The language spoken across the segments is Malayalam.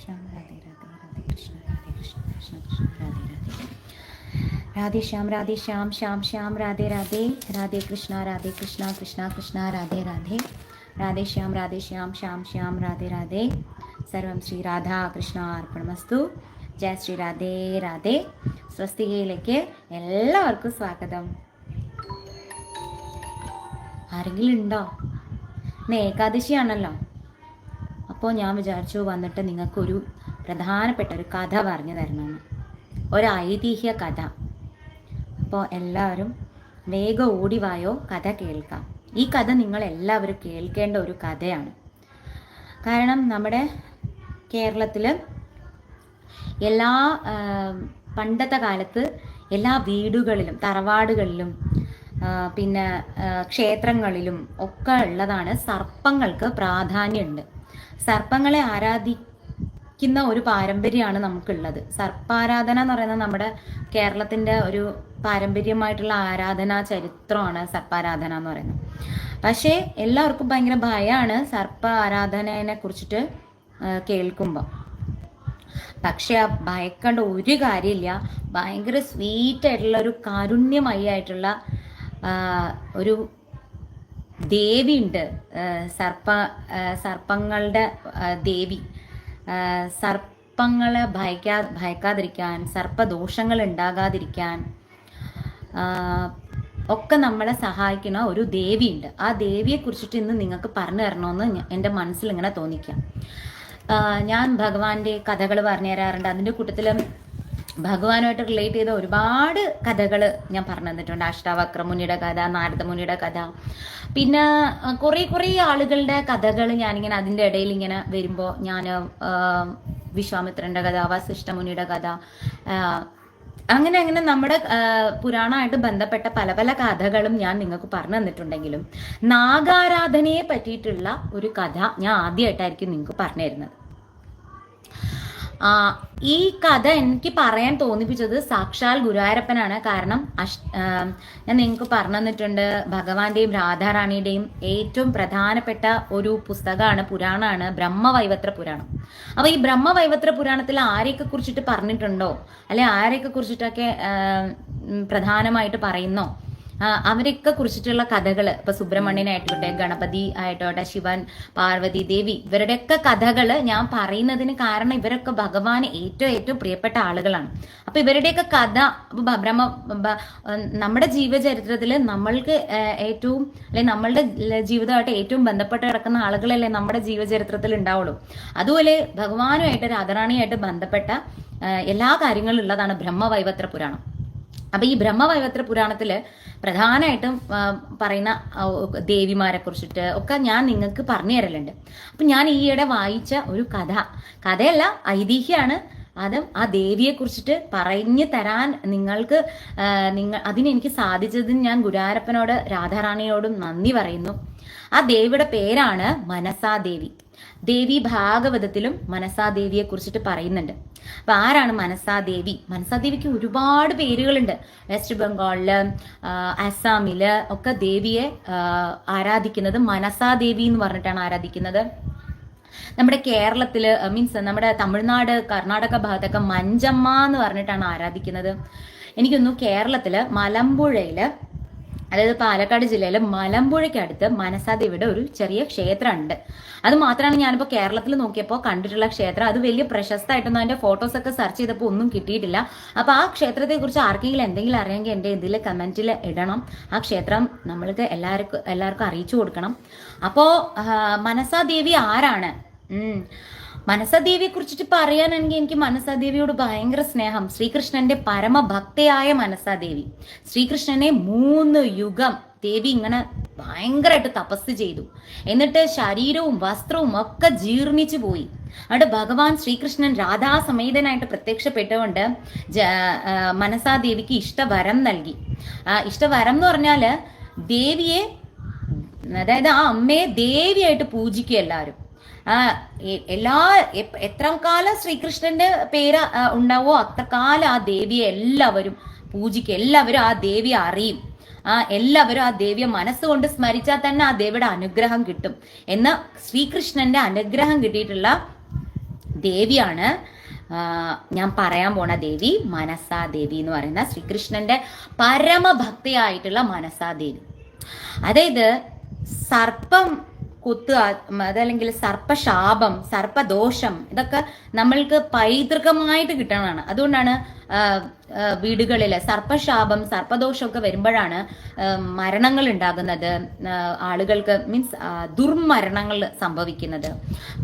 श्याम राधे राधे राधे कृष्ण कृष्ण कृष्ण राधे राधे राधे श्याम श्याम श्याम राधे राधे राधे कृष्ण कृष्ण कृष्ण राधे राधे राधे श्याम श्याम श्याम राधे राधे सर्वं श्री राधा कृष्ण अर्पणमस्तु ജയ ശ്രീ രാധേ രാധേ സ്വസ്തികയിലേക്ക് എല്ലാവർക്കും സ്വാഗതം. ആരെങ്കിലും ഉണ്ടോ? ഇന്ന് ഏകാദശിയാണല്ലോ. അപ്പോൾ ഞാൻ വിചാരിച്ചു വന്നിട്ട് നിങ്ങൾക്കൊരു പ്രധാനപ്പെട്ട ഒരു കഥ പറഞ്ഞു തരണമെന്ന്, ഒരു ഐതിഹ്യ കഥ. അപ്പോൾ എല്ലാവരും വേഗം ഓടിവായോ, കഥ കേൾക്കാം. ഈ കഥ നിങ്ങൾ എല്ലാവരും കേൾക്കേണ്ട ഒരു കഥയാണ്. കാരണം നമ്മുടെ കേരളത്തിൽ പണ്ടത്തെ കാലത്ത് എല്ലാ വീടുകളിലും തറവാടുകളിലും പിന്നെ ക്ഷേത്രങ്ങളിലും ഒക്കെ ഉള്ളതാണ് സർപ്പങ്ങൾക്ക് പ്രാധാന്യമുണ്ട്. സർപ്പങ്ങളെ ആരാധിക്കുന്ന ഒരു പാരമ്പര്യമാണ് നമുക്കുള്ളത്. സർപ്പാരാധന എന്ന് പറയുന്നത് നമ്മുടെ കേരളത്തിൻ്റെ ഒരു പാരമ്പര്യമായിട്ടുള്ള ആരാധനാ ചരിത്രമാണ് സർപ്പാരാധന എന്ന് പറയുന്നത്. പക്ഷേ എല്ലാവർക്കും ഭയങ്കര ഭയമാണ് സർപ്പ ആരാധനയെ കുറിച്ചിട്ട് കേൾക്കുമ്പോൾ. പക്ഷെ ആ ഭയക്കേണ്ട ഒരു കാര്യമില്ല. ഭയങ്കര സ്വീറ്റായിട്ടുള്ള ഒരു കാരുണ്യമയായിട്ടുള്ള ഒരു ദേവിയുണ്ട്, സർപ്പങ്ങളുടെ ദേവി. സർപ്പങ്ങളെ ഭയക്കാതിരിക്കാൻ, സർപ്പദോഷങ്ങൾ ഉണ്ടാകാതിരിക്കാൻ ഒക്കെ നമ്മളെ സഹായിക്കുന്ന ഒരു ദേവിയുണ്ട്. ആ ദേവിയെ കുറിച്ചിട്ട് ഇന്ന് നിങ്ങൾക്ക് പറഞ്ഞു തരണമെന്ന് എൻ്റെ മനസ്സിൽ ഇങ്ങനെ തോന്നിക്കാം. ഞാൻ ഭഗവാന്റെ കഥകൾ പറഞ്ഞു തരാറുണ്ട്. അതിൻ്റെ കൂട്ടത്തിൽ ഭഗവാനുമായിട്ട് റിലേറ്റ് ചെയ്ത ഒരുപാട് കഥകൾ ഞാൻ പറഞ്ഞു തന്നിട്ടുണ്ട്. അഷ്ടാവക്രമുനിയുടെ കഥ, നാരദമുനിയുടെ കഥ, പിന്നെ കുറേ ആളുകളുടെ കഥകൾ ഞാനിങ്ങനെ അതിൻ്റെ ഇടയിൽ ഇങ്ങനെ വരുമ്പോൾ ഞാൻ വിശ്വാമിത്രൻ്റെ കഥ, വസിഷ്ഠമുനിയുടെ കഥ, അങ്ങനെ നമ്മുടെ പുരാണമായിട്ട് ബന്ധപ്പെട്ട പല പല കഥകളും ഞാൻ നിങ്ങൾക്ക് പറഞ്ഞു തന്നിട്ടുണ്ടെങ്കിലും നാഗാരാധനയെ പറ്റിയിട്ടുള്ള ഒരു കഥ ഞാൻ ആദ്യമായിട്ടായിരിക്കും നിങ്ങൾക്ക് പറഞ്ഞു തരുന്നത്. ഈ കഥ എനിക്ക് പറയാൻ തോന്നിപ്പിച്ചത് സാക്ഷാൽ ഗുരുവായൂരപ്പനാണ്. കാരണം ഞാൻ നിങ്ങൾക്ക് പറഞ്ഞു തന്നിട്ടുണ്ട്, ഭഗവാന്റെയും രാധാറാണിയുടെയും ഏറ്റവും പ്രധാനപ്പെട്ട ഒരു പുസ്തകമാണ്, പുരാണമാണ് ബ്രഹ്മവൈവത്ര പുരാണം. അപ്പൊ ഈ ബ്രഹ്മവൈവത്ര പുരാണത്തിൽ ആരെയൊക്കെ കുറിച്ചിട്ട് പറഞ്ഞിട്ടുണ്ടോ, അല്ലെ ആരെയൊക്കെ കുറിച്ചിട്ടൊക്കെ പ്രധാനമായിട്ട് പറയുന്നോ, അവരെയൊക്കെ കുറിച്ചിട്ടുള്ള കഥകൾ, ഇപ്പൊ സുബ്രഹ്മണ്യനായിട്ടോട്ടെ, ഗണപതി ആയിട്ടോട്ടെ, ശിവൻ, പാർവതി ദേവി, ഇവരുടെയൊക്കെ കഥകൾ ഞാൻ പറയുന്നതിന് കാരണം ഇവരൊക്കെ ഭഗവാന് ഏറ്റവും പ്രിയപ്പെട്ട ആളുകളാണ്. അപ്പൊ ഇവരുടെയൊക്കെ കഥ നമ്മുടെ ജീവചരിത്രത്തിൽ നമ്മൾക്ക് ഏറ്റവും, അല്ലെ നമ്മളുടെ ജീവിതമായിട്ട് ഏറ്റവും ബന്ധപ്പെട്ട് കിടക്കുന്ന ആളുകളല്ലേ നമ്മുടെ ജീവചരിത്രത്തിൽ ഉണ്ടാവുള്ളൂ. അതുപോലെ ഭഗവാനുമായിട്ട് രാധാറാണിയായിട്ട് ബന്ധപ്പെട്ട എല്ലാ കാര്യങ്ങളും ഉള്ളതാണ് ബ്രഹ്മവൈവത്ര പുരാണം. അപ്പൊ ഈ ബ്രഹ്മവൈവത്ര പുരാണത്തില് പ്രധാനമായിട്ടും പറയുന്ന ദേവിമാരെ കുറിച്ചിട്ട് ഒക്കെ ഞാൻ നിങ്ങൾക്ക് പറഞ്ഞു തരലുണ്ട്. അപ്പൊ ഞാൻ ഈയിടെ വായിച്ച ഒരു കഥയല്ല, ഐതിഹ്യമാണ്. അതും ആ ദേവിയെ കുറിച്ചിട്ട് പറഞ്ഞു തരാൻ അതിനെനിക്ക് സാധിച്ചതിന് ഞാൻ ഗുരുവായൂരപ്പനോട് രാധാറാണിയോടും നന്ദി പറയുന്നു. ആ ദേവിയുടെ പേരാണ് മനസാദേവി. ദേവി ഭാഗവതത്തിലും മനസാദേവിയെ കുറിച്ചിട്ട് പറയുന്നുണ്ട്. അപ്പൊ ആരാണ് മനസാദേവി? മനസാദേവിക്ക് ഒരുപാട് പേരുകളുണ്ട്. വെസ്റ്റ് ബംഗാളില്, അസാമില് ഒക്കെ ദേവിയെ ആരാധിക്കുന്നത് മനസാദേവി എന്ന് പറഞ്ഞിട്ടാണ് ആരാധിക്കുന്നത്. നമ്മുടെ കേരളത്തില് മീൻസ് നമ്മുടെ തമിഴ്നാട്, കർണാടക ഭാഗത്തൊക്കെ മഞ്ചമ്മ എന്ന് പറഞ്ഞിട്ടാണ് ആരാധിക്കുന്നത്. എനിക്കൊന്നു കേരളത്തില് മലമ്പുഴയില്, അതായത് പാലക്കാട് ജില്ലയിലെ മലമ്പുഴയ്ക്കടുത്ത് മനസാദേവിയുടെ ഒരു ചെറിയ ക്ഷേത്രമുണ്ട്. അത് മാത്രമാണ് ഞാനിപ്പോൾ കേരളത്തിൽ നോക്കിയപ്പോൾ കണ്ടിട്ടുള്ള ക്ഷേത്രം. അത് വലിയ പ്രശസ്തമായിട്ടൊന്നും അതിന്റെ ഫോട്ടോസ് ഒക്കെ സെർച്ച് ചെയ്തപ്പോൾ ഒന്നും കിട്ടിയിട്ടില്ല. അപ്പൊ ആ ക്ഷേത്രത്തെ കുറിച്ച് ആർക്കെങ്കിലും എന്തെങ്കിലും അറിയാമെങ്കിൽ എൻ്റെ ഇതിൽ കമന്റിൽ ഇടണം. ആ ക്ഷേത്രം നമ്മൾക്ക് എല്ലാവർക്കും അറിയിച്ചു കൊടുക്കണം. അപ്പോ മനസാദേവി ആരാണ്? മനസാദേവിയെ കുറിച്ചിട്ട് പറയാനാണെങ്കിൽ എനിക്ക് മനസാദേവിയോട് ഭയങ്കര സ്നേഹം. ശ്രീകൃഷ്ണന്റെ പരമഭക്തയായ മനസാദേവി. ശ്രീകൃഷ്ണനെ 3 യുഗം ദേവി ഇങ്ങനെ ഭയങ്കരമായിട്ട് തപസ് ചെയ്തു. എന്നിട്ട് ശരീരവും വസ്ത്രവും ഒക്കെ ജീർണിച്ചു പോയി. അവിടെ ഭഗവാൻ ശ്രീകൃഷ്ണൻ രാധാസമേതനായിട്ട് പ്രത്യക്ഷപ്പെട്ടുകൊണ്ട് മനസാദേവിക്ക് ഇഷ്ടവരം നൽകി. ഇഷ്ടവരം എന്ന് പറഞ്ഞാല് ദേവിയെ, അതായത് ആ അമ്മയെ ദേവിയായിട്ട് പൂജിക്കുക എല്ലാവരും. എത്ര കാലം ശ്രീകൃഷ്ണന്റെ പേര് ഉണ്ടാവോ അത്ര കാലം ആ ദേവിയെ എല്ലാവരും പൂജിക്കും, എല്ലാവരും ആ ദേവിയെ അറിയും. എല്ലാവരും ആ ദേവിയെ മനസ്സുകൊണ്ട് സ്മരിച്ചാൽ തന്നെ ആ ദേവിയുടെ അനുഗ്രഹം കിട്ടും എന്ന് ശ്രീകൃഷ്ണന്റെ അനുഗ്രഹം കിട്ടിയിട്ടുള്ള ദേവിയാണ് ഞാൻ പറയാൻ പോണ ദേവി മനസാദേവി എന്ന് പറയുന്ന ശ്രീകൃഷ്ണന്റെ പരമഭക്തിയായിട്ടുള്ള മനസാദേവി. അതായത് സർപ്പം കുത്തുക, അതല്ലെങ്കിൽ സർപ്പശാപം, സർപ്പദോഷം, ഇതൊക്കെ നമ്മൾക്ക് പൈതൃകമായിട്ട് കിട്ടണതാണ്. അതുകൊണ്ടാണ് വീടുകളിൽ സർപ്പശാപം, സർപ്പദോഷമൊക്കെ വരുമ്പോഴാണ് മരണങ്ങൾ ഉണ്ടാകുന്നത്, ആളുകൾക്ക് മീൻസ് ദുർമരണങ്ങൾ സംഭവിക്കുന്നത്.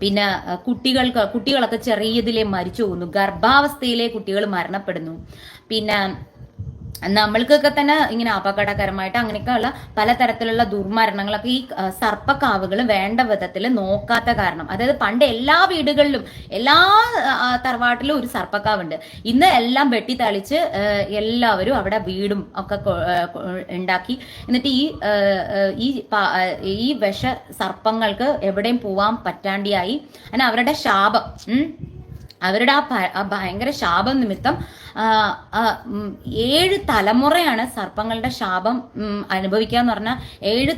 പിന്നെ കുട്ടികളൊക്കെ ചെറിയതിലെ മരിച്ചു പോകുന്നു, ഗർഭാവസ്ഥയിലെ കുട്ടികൾ മരണപ്പെടുന്നു. പിന്നെ നമ്മൾക്കൊക്കെ തന്നെ ഇങ്ങനെ അപകടകരമായിട്ട് അങ്ങനെയൊക്കെയുള്ള പലതരത്തിലുള്ള ദുർമരണങ്ങളൊക്കെ ഈ സർപ്പക്കാവുകൾ വേണ്ട വിധത്തിൽ നോക്കാത്ത കാരണം. അതായത് പണ്ട് എല്ലാ വീടുകളിലും എല്ലാ തറവാട്ടിലും ഒരു സർപ്പക്കാവുണ്ട്. ഇന്ന് എല്ലാം വെട്ടിത്തളിച്ച് എല്ലാവരും അവിടെ വീടും ഒക്കെ ഉണ്ടാക്കി. എന്നിട്ട് ഈ വിഷ സർപ്പങ്ങൾക്ക് എവിടെയും പോവാൻ പറ്റാണ്ടിയായി. അങ്ങനെ അവരുടെ ശാപം, അവരുടെ ആ ഭയങ്കര ശാപം നിമിത്തം 7 തലമുറയാണ് സർപ്പങ്ങളുടെ ശാപം അനുഭവിക്കുക എന്ന് പറഞ്ഞാൽ 7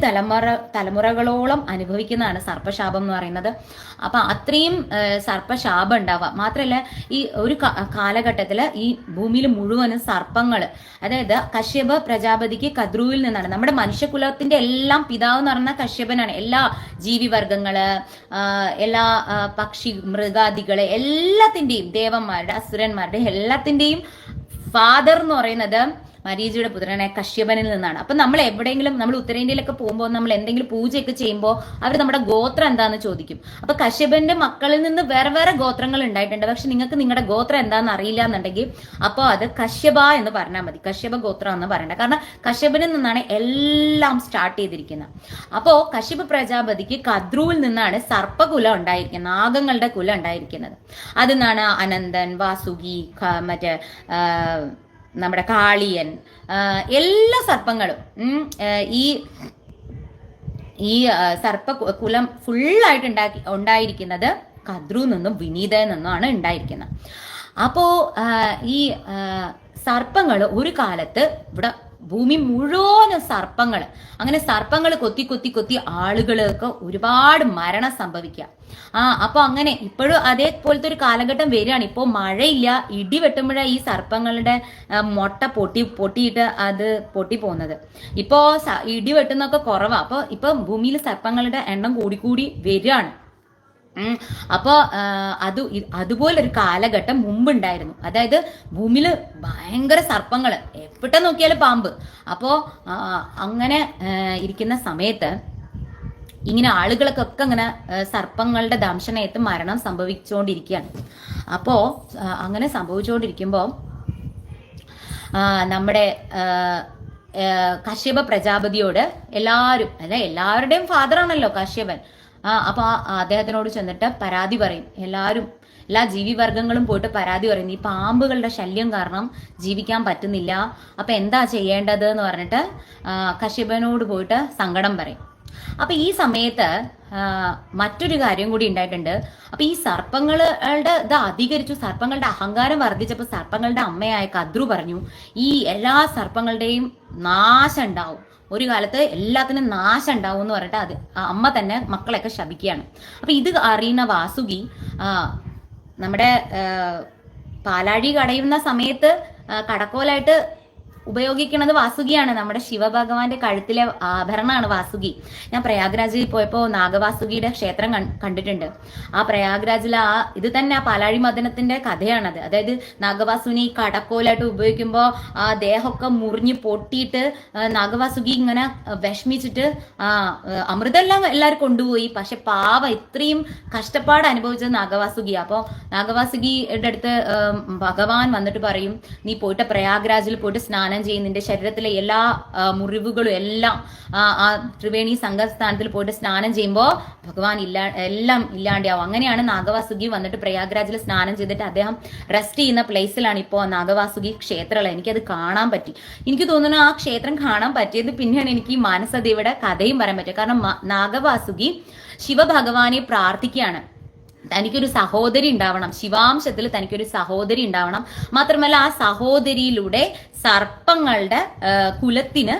തലമുറകളോളം അനുഭവിക്കുന്നതാണ് സർപ്പശാപം എന്ന് പറയുന്നത്. അപ്പൊ അത്രയും സർപ്പശാപം ഉണ്ടാവുക മാത്രമല്ല, ഈ ഒരു കാലഘട്ടത്തില് ഈ ഭൂമിയിൽ മുഴുവനും സർപ്പങ്ങൾ, അതായത് കശ്യപ പ്രജാപതിക്ക് കദ്രുവിൽ നിന്നാണ്, നമ്മുടെ മനുഷ്യകുലത്തിന്റെ എല്ലാം പിതാവ് എന്ന് പറഞ്ഞ കശ്യപനാണ്. എല്ലാ ജീവിവർഗങ്ങള്, എല്ലാ പക്ഷി മൃഗാദികളെ എല്ലാത്തിന്റെയും, ദേവന്മാരുടെ അസുരന്മാരുടെ എല്ലാത്തിന്റെയും ഫാദർ എന്ന് പറയുന്നത് മരീചിയുടെ പുത്രനായ കശ്യപനിൽ നിന്നാണ്. അപ്പൊ നമ്മൾ എവിടെയെങ്കിലും, നമ്മൾ ഉത്തരേന്ത്യയിലൊക്കെ പോകുമ്പോൾ നമ്മൾ എന്തെങ്കിലും പൂജയൊക്കെ ചെയ്യുമ്പോൾ അവർ നമ്മുടെ ഗോത്രം എന്താന്ന് ചോദിക്കും. അപ്പൊ കശ്യപന്റെ മക്കളിൽ നിന്ന് വേറെ വേറെ ഗോത്രങ്ങൾ ഉണ്ടായിട്ടുണ്ട്. പക്ഷെ നിങ്ങൾക്ക് നിങ്ങളുടെ ഗോത്രം എന്താന്ന് അറിയില്ല എന്നുണ്ടെങ്കിൽ അപ്പോൾ അത് കശ്യപ എന്ന് പറഞ്ഞാൽ മതി, കശ്യപ ഗോത്രം എന്ന് പറയണ്ട. കാരണം കശ്യപനിൽ നിന്നാണ് എല്ലാം സ്റ്റാർട്ട് ചെയ്തിരിക്കുന്നത്. അപ്പോ കശ്യപ പ്രജാപതിക്ക് കദ്രുവിൽ നിന്നാണ് സർപ്പകുലം ഉണ്ടായിരിക്കുന്നത്, നാഗങ്ങളുടെ കുലം ഉണ്ടായിരിക്കുന്നത്. അതിന്നാണ് അനന്തൻ, വാസുകി, മറ്റേ നമ്മുടെ കാളിയൻ, എല്ലാ സർപ്പങ്ങളും ഈ സർപ്പ കുലം ഫുള്ളായിട്ട് ഉണ്ടായിരിക്കുന്നത് കദ്രു നിന്നും വിനീതയിൽ നിന്നുമാണ് ഉണ്ടായിരിക്കുന്നത്. അപ്പോ ഈ സർപ്പങ്ങൾ ഒരു കാലത്ത് ഇവിടെ ഭൂമി മുഴുവനും സർപ്പങ്ങൾ, അങ്ങനെ സർപ്പങ്ങൾ കൊത്തി കൊത്തി കൊത്തി ആളുകൾക്ക് ഒരുപാട് മരണം സംഭവിക്കുക. അപ്പൊ അങ്ങനെ ഇപ്പോഴും അതേപോലത്തെ ഒരു കാലഘട്ടം വരികയാണ്. ഇപ്പോ മഴയില്ല, ഇടി വെട്ടുമ്പോഴാണ് ഈ സർപ്പങ്ങളുടെ മുട്ട പൊട്ടിയിട്ട് അത് പൊട്ടി പോകുന്നത്. ഇപ്പോ ഇടി വെട്ടുന്നൊക്കെ കുറവാ. അപ്പൊ ഇപ്പൊ ഭൂമിയിൽ സർപ്പങ്ങളുടെ എണ്ണം കൂടി വരികയാണ്. അപ്പൊ അതുപോലൊരു കാലഘട്ടം മുമ്പുണ്ടായിരുന്നു. അതായത് ഭൂമിയിൽ ഭയങ്കര സർപ്പങ്ങള്, എവിടെ നോക്കിയാലും പാമ്പ്. അപ്പോ അങ്ങനെ ഇരിക്കുന്ന സമയത്ത് ഇങ്ങനെ ആളുകൾക്കൊക്കെ അങ്ങനെ സർപ്പങ്ങളുടെ ദംശനയത്ത് മരണം സംഭവിച്ചുകൊണ്ടിരിക്കുകയാണ്. അപ്പോ അങ്ങനെ സംഭവിച്ചുകൊണ്ടിരിക്കുമ്പോ നമ്മുടെ കശ്യപ പ്രജാപതിയോട് എല്ലാവരുടെയും ഫാദറാണല്ലോ കശ്യപൻ. അപ്പൊ അദ്ദേഹത്തിനോട് ചെന്നിട്ട് പരാതി പറയും. എല്ലാ ജീവിവർഗങ്ങളും പോയിട്ട് പരാതി പറയും, ഈ പാമ്പുകളുടെ ശല്യം കാരണം ജീവിക്കാൻ പറ്റുന്നില്ല, അപ്പൊ എന്താ ചെയ്യേണ്ടത് എന്ന് പറഞ്ഞിട്ട് കശ്യപനോട് പോയിട്ട് സങ്കടം പറയും. അപ്പൊ ഈ സമയത്ത് മറ്റൊരു കാര്യം കൂടി ഉണ്ടായിട്ടുണ്ട്. അപ്പൊ ഈ സർപ്പങ്ങളുടെ ഇത് അധികരിച്ചു, സർപ്പങ്ങളുടെ അഹങ്കാരം വർദ്ധിച്ചപ്പോൾ സർപ്പങ്ങളുടെ അമ്മയായ കദ്രു പറഞ്ഞു, ഈ എല്ലാ സർപ്പങ്ങളുടെയും നാശം ഉണ്ടാവും, ഒരു കാലത്ത് എല്ലാത്തിനും നാശം ഉണ്ടാവും എന്ന് പറഞ്ഞിട്ട് അത് അമ്മ തന്നെ മക്കളെയൊക്കെ ശപിക്കുകയാണ്. അപ്പൊ ഇത് അറിയുന്ന വാസുകി നമ്മുടെ പാലാഴി കടയുന്ന സമയത്ത് കടക്കോലായിട്ട് ഉപയോഗിക്കുന്നത് വാസുകിയാണ്. നമ്മുടെ ശിവഭഗവാന്റെ കഴുത്തിലെ ആഭരണമാണ് വാസുകി. ഞാൻ പ്രയാഗ്രാജിൽ പോയപ്പോൾ നാഗവാസുകിയുടെ ക്ഷേത്രം കണ്ടിട്ടുണ്ട്. ആ പ്രയാഗ്രാജിൽ ഇത് തന്നെ ആ പാലാഴി മദനത്തിന്റെ കഥയാണത്. അതായത് നാഗവാസുവിനെ ഈ കടക്കോലായിട്ട് ഉപയോഗിക്കുമ്പോൾ ആ ദേഹമൊക്കെ മുറിഞ്ഞ് പൊട്ടിയിട്ട് നാഗവാസുകി ഇങ്ങനെ വിഷമിച്ചിട്ട് അമൃതെല്ലാം എല്ലാവരും കൊണ്ടുപോയി. പക്ഷെ പാവ ഇത്രയും കഷ്ടപ്പാട് അനുഭവിച്ചത് നാഗവാസുകി. അപ്പോൾ നാഗവാസുകിയുടെ അടുത്ത് ഭഗവാൻ വന്നിട്ട് പറയും, നീ പോയിട്ട് പ്രയാഗ്രാജിൽ പോയിട്ട് സ്നാനം ചെയ്യും, നിന്റെ ശരീരത്തിലെ എല്ലാ മുറിവുകളും എല്ലാം ആ ത്രിവേണി സംഘസ്ഥാനത്തിൽ പോയിട്ട് സ്നാനം ചെയ്യുമ്പോൾ ഭഗവാൻ എല്ലാം ഇല്ലാണ്ടാവും. അങ്ങനെയാണ് നാഗവാസുകി വന്നിട്ട് പ്രയാഗ്രാജിൽ സ്നാനം ചെയ്തിട്ട് അദ്ദേഹം റെസ്റ്റ് ചെയ്യുന്ന പ്ലേസിലാണ് ഇപ്പോൾ നാഗവാസുകി ക്ഷേത്രമുള്ളത്. എനിക്കത് കാണാൻ പറ്റി. എനിക്ക് തോന്നുന്നു ആ ക്ഷേത്രം കാണാൻ പറ്റിയത് പിന്നെയാണ് എനിക്ക് ഈ മാനസദേവിയുടെ കഥയും പറയാൻ പറ്റുക. കാരണം നാഗവാസുകി ശിവഭഗവാനെ പ്രാർത്ഥിക്കുകയാണ്, തനിക്കൊരു സഹോദരി ഉണ്ടാവണം, ശിവാംശത്തിൽ തനിക്കൊരു സഹോദരി ഉണ്ടാവണം. മാത്രമല്ല ആ സഹോദരിയിലൂടെ സർപ്പങ്ങളുടെ കുലത്തിന്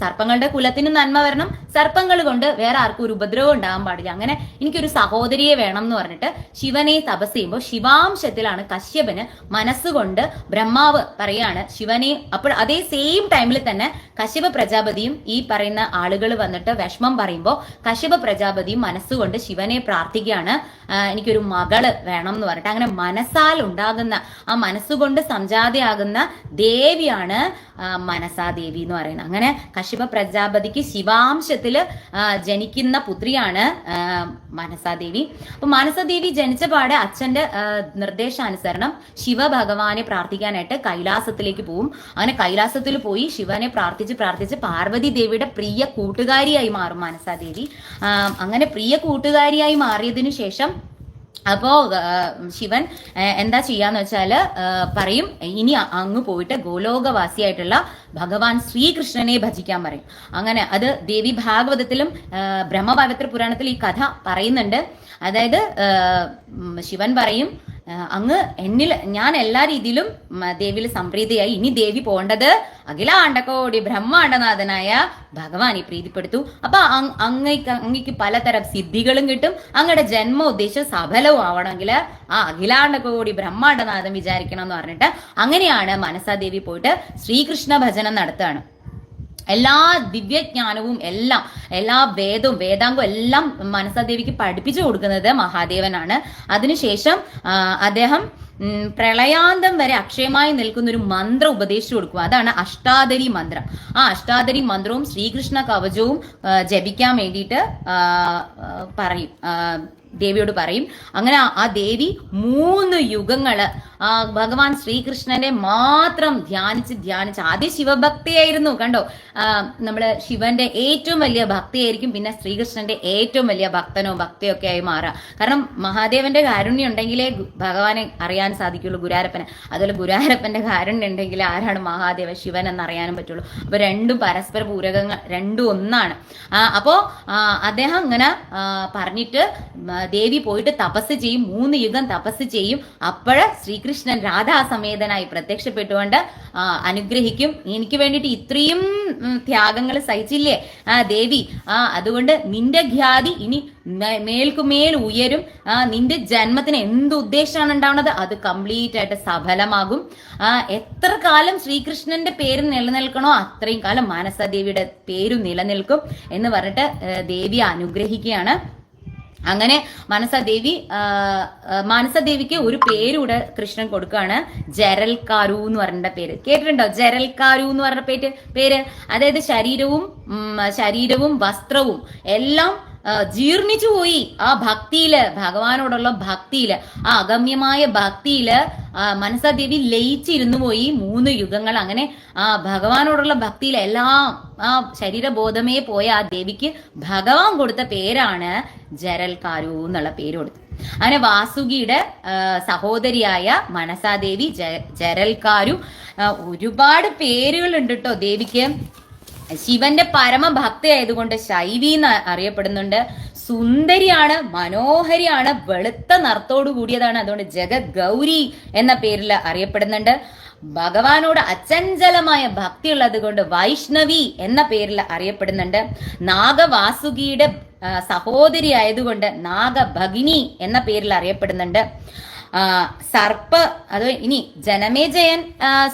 സർപ്പങ്ങളുടെ കുലത്തിന് നന്മ വരണം, സർപ്പങ്ങൾ കൊണ്ട് വേറെ ആർക്കും ഒരു ഉപദ്രവം ഉണ്ടാകാൻ പാടില്ല, അങ്ങനെ എനിക്കൊരു സഹോദരിയെ വേണം എന്ന് പറഞ്ഞിട്ട് ശിവനെ തപസ് ചെയ്യുമ്പോൾ ശിവാംശത്തിലാണ് കശ്യപന് മനസ്സുകൊണ്ട് ബ്രഹ്മാവ് പറയാണ് ശിവനെ. അപ്പോൾ അതേ സെയിം ടൈമിൽ തന്നെ കശ്യപ പ്രജാപതിയും ഈ പറയുന്ന ആളുകൾ വന്നിട്ട് വിഷമം പറയുമ്പോൾ കശ്യപ പ്രജാപതിയും മനസ്സുകൊണ്ട് ശിവനെ പ്രാർത്ഥിക്കുകയാണ്, എനിക്കൊരു മകള് വേണം എന്ന് പറഞ്ഞിട്ട്. അങ്ങനെ മനസ്സാൽ ഉണ്ടാകുന്ന ആ മനസ്സുകൊണ്ട് സംജാതയാകുന്ന ദേവിയാണ് മനസാദേവി എന്ന് പറയുന്നത്. അങ്ങനെ കശ്യപ പ്രജാപതിക്ക് ശിവാംശത്തില് ജനിക്കുന്ന പുത്രിയാണ് മനസാദേവി. അപ്പൊ മനസാദേവി ജനിച്ച പാടെ അച്ഛന്റെ നിർദ്ദേശാനുസരണം ശിവഭഗവാനെ പ്രാർത്ഥിക്കാനായിട്ട് കൈലാസത്തിലേക്ക് പോവും. അങ്ങനെ കൈലാസത്തിൽ പോയി ശിവനെ പ്രാർത്ഥിച്ച് പാർവതി ദേവിയുടെ പ്രിയ കൂട്ടുകാരിയായി മാറും മനസാദേവി. അങ്ങനെ പ്രിയ കൂട്ടുകാരിയായി മാറിയതിനു ശേഷം അപ്പോ ശിവൻ എന്താ ചെയ്യാന്ന് വെച്ചാല് പറയും, ഇനി അങ്ങ് പോയിട്ട് ഗോലോകവാസിയായിട്ടുള്ള ഭഗവാൻ ശ്രീകൃഷ്ണനെ ഭജിക്കാൻ പറയും. അങ്ങനെ അത് ദേവി ഭാഗവതത്തിലും ബ്രഹ്മപവിത്ര പുരാണത്തിൽ ഈ കഥ പറയുന്നുണ്ട്. അതായത് ശിവൻ പറയും, അങ്ങ് ഞാൻ എല്ലാ രീതിയിലും ദേവിയിൽ സംപ്രീതിയായി, ഇനി ദേവി പോകേണ്ടത് അഖിലാണ്ടകോടി ബ്രഹ്മാണ്ടനാഥനായ ഭഗവാനെ പ്രീതിപ്പെടുത്തു. അപ്പൊ അങ്ങയ്ക്ക് പലതരം സിദ്ധികളും കിട്ടും, അങ്ങയുടെ ജന്മ ഉദ്ദേശം സഫലവും ആവണമെങ്കിൽ ആ അഖിലാണ്ടകോടി ബ്രഹ്മാണ്ടനാഥൻ വിചാരിക്കണം എന്ന് പറഞ്ഞിട്ട് അങ്ങനെയാണ് മനസാദേവി പോയിട്ട് ശ്രീകൃഷ്ണ ഭജനം നടത്തുകയാണ്. എല്ലാ ദിവ്യജ്ഞാനവും എല്ലാ വേദാംഗവും എല്ലാം മനസാദേവിക്ക് പഠിപ്പിച്ചു കൊടുക്കുന്നത് മഹാദേവനാണ്. അതിനുശേഷം അദ്ദേഹം പ്രളയാന്തം വരെ അക്ഷയമായി നിൽക്കുന്ന ഒരു മന്ത്രം ഉപദേശിച്ചു കൊടുക്കുക. അതാണ് അഷ്ടാദരി മന്ത്രം. ആ അഷ്ടാദരി മന്ത്രവും ശ്രീകൃഷ്ണ കവചവും ജപിക്കാൻ വേണ്ടിയിട്ട് പറയും, ദേവിയോട് പറയും. അങ്ങനെ ആ ദേവി 3 യുഗങ്ങള് ഭഗവാൻ ശ്രീകൃഷ്ണനെ മാത്രം ധ്യാനിച്ച് ആദ്യം ശിവഭക്തിയായിരുന്നു. കണ്ടോ, നമ്മള് ശിവന്റെ ഏറ്റവും വലിയ ഭക്തിയായിരിക്കും, പിന്നെ ശ്രീകൃഷ്ണന്റെ ഏറ്റവും വലിയ ഭക്തനോ ഭക്തിയോ ഒക്കെ ആയി മാറുക. കാരണം മഹാദേവന്റെ കാരുണ്യം ഉണ്ടെങ്കിലേ ഭഗവാനെ അറിയാൻ സാധിക്കുള്ളൂ, ഗുരുവായൂരപ്പനെ. അതുപോലെ ഗുരുവായൂരപ്പന്റെ കാരുണ്യം ഉണ്ടെങ്കിൽ ആരാണ് മഹാദേവ ശിവൻ എന്നറിയാനും പറ്റുള്ളൂ. അപ്പൊ രണ്ടും പരസ്പര പൂരകങ്ങൾ, രണ്ടും ഒന്നാണ്. അപ്പോ അദ്ദേഹം ഇങ്ങനെ പറഞ്ഞിട്ട് ദേവി പോയിട്ട് തപസ് ചെയ്യും, 3 യുഗം തപസ് ചെയ്യും. അപ്പോഴ് ശ്രീകൃഷ്ണൻ രാധാസമേതനായി പ്രത്യക്ഷപ്പെട്ടുകൊണ്ട് അനുഗ്രഹിക്കും. എനിക്ക് വേണ്ടിയിട്ട് ഇത്രയും ത്യാഗങ്ങൾ സഹിച്ചില്ലേ ദേവി, അതുകൊണ്ട് നിന്റെ ഖ്യാതി ഇനി മേൽക്കുമേൽ ഉയരും. നിന്റെ ജന്മത്തിന് എന്ത് ഉദ്ദേശമാണ് ഉണ്ടാവുന്നത് അത് കംപ്ലീറ്റ് ആയിട്ട് സഫലമാകും. എത്ര കാലം ശ്രീകൃഷ്ണന്റെ പേര് നിലനിൽക്കണോ അത്രയും കാലം മാനസാദേവിയുടെ പേരും നിലനിൽക്കും എന്ന് പറഞ്ഞിട്ട് ദേവി അനുഗ്രഹിക്കുകയാണ്. അങ്ങനെ മാനസദേവിക്ക് ഒരു പേരൂടെ കൃഷ്ണൻ കൊടുക്കുകയാണ്, ജരൽക്കാരു എന്ന് പറഞ്ഞ പേര്. കേട്ടിട്ടുണ്ടോ ജരൽക്കാരു എന്ന് പറഞ്ഞ പേര്? അതായത് ശരീരവും വസ്ത്രവും എല്ലാം ജീർണിച്ചു പോയി ആ ഭക്തിയില്, ഭഗവാനോടുള്ള ഭക്തിയില്, ആ അഗമ്യമായ ഭക്തിയില് മനസാദേവി ലയിച്ചിരുന്നു പോയി 3 യുഗങ്ങൾ. അങ്ങനെ ആ ഭഗവാനോടുള്ള ഭക്തിയിൽ എല്ലാം ആ ശരീരബോധമേ പോയ ആ ദേവിക്ക് ഭഗവാൻ കൊടുത്ത പേരാണ് ജരൽക്കാരു എന്നുള്ള പേര് കൊടുത്തു. അങ്ങനെ വാസുകിയുടെ സഹോദരിയായ മനസാദേവി ജരൽക്കാരു. ഒരുപാട് പേരുകൾ ഉണ്ട് കേട്ടോ ദേവിക്ക്. ശിവന്റെ പരമഭക്തയായതുകൊണ്ട് ശൈവി എന്ന് അറിയപ്പെടുന്നുണ്ട്. സുന്ദരിയാണ്, മനോഹരിയാണ്, വെളുത്ത നിറത്തോടു കൂടിയതാണ്, അതുകൊണ്ട് ജഗത് ഗൗരി എന്ന പേരിൽ അറിയപ്പെടുന്നുണ്ട്. ഭഗവാനോട് അചഞ്ചലമായ ഭക്തി ഉള്ളത് കൊണ്ട് വൈഷ്ണവി എന്ന പേരിൽ അറിയപ്പെടുന്നുണ്ട്. നാഗവാസുകിയുടെ സഹോദരി ആയതുകൊണ്ട് നാഗഭഗിനി എന്ന പേരിൽ അറിയപ്പെടുന്നുണ്ട്. ഇനി ജനമേജയൻ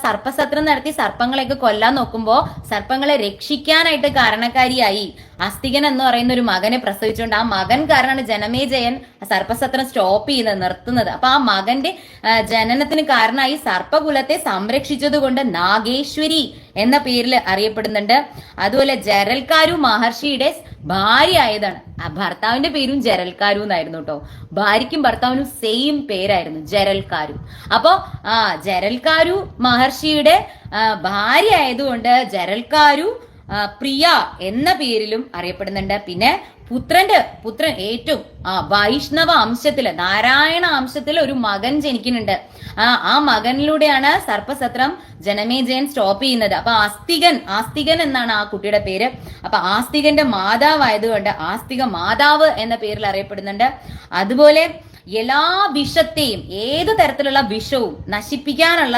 സർപ്പസത്രം നടത്തി സർപ്പങ്ങളെയൊക്കെ കൊല്ലാൻ നോക്കുമ്പോ സർപ്പങ്ങളെ രക്ഷിക്കാനായിട്ട് കാരണക്കാരിയായി അസ്തികൻ എന്ന് പറയുന്ന ഒരു മകനെ പ്രസവിച്ചുകൊണ്ട് ആ മകൻ കാരണമാണ് ജനമേജയൻ സർപ്പസത്രം സ്റ്റോപ്പ് ചെയ്യുന്നത്, നിർത്തുന്നത്. അപ്പൊ ആ മകന്റെ ജനനത്തിന് കാരണമായി സർപ്പകുലത്തെ സംരക്ഷിച്ചത് കൊണ്ട് നാഗേശ്വരി എന്ന പേരിൽ അറിയപ്പെടുന്നുണ്ട്. അതുപോലെ ജരൽക്കാരു മഹർഷിയുടെ ഭാര്യ ആയതാണ്. ഭർത്താവിന്റെ പേരും ജരൽക്കാരു എന്നായിരുന്നു കേട്ടോ. ഭാര്യയ്ക്കും ഭർത്താവിനും സെയിം പേരായിരുന്നു, ജരൽക്കാരു. അപ്പോ ജരൽക്കാരു മഹർഷിയുടെ ഭാര്യ ആയതുകൊണ്ട് ജരൽക്കാരു പ്രിയ എന്ന പേരിലും അറിയപ്പെടുന്നുണ്ട്. പിന്നെ പുത്രൻ ഏറ്റവും വൈഷ്ണവ അംശത്തില്, നാരായണ അംശത്തില് ഒരു മകൻ ജനിക്കുന്നുണ്ട്. ആ മകനിലൂടെയാണ് സർപ്പസത്രം ജനമേജയൻ സ്റ്റോപ്പ് ചെയ്യുന്നത്. അപ്പൊ ആസ്തികൻ എന്നാണ് ആ കുട്ടിയുടെ പേര്. അപ്പൊ ആസ്തികന്റെ മാതാവായതുകൊണ്ട് ആസ്തിക മാതാവ് എന്ന പേരിൽ അറിയപ്പെടുന്നുണ്ട്. അതുപോലെ എല്ലാ വിഷത്തെയും, ഏത് തരത്തിലുള്ള വിഷവും നശിപ്പിക്കാനുള്ള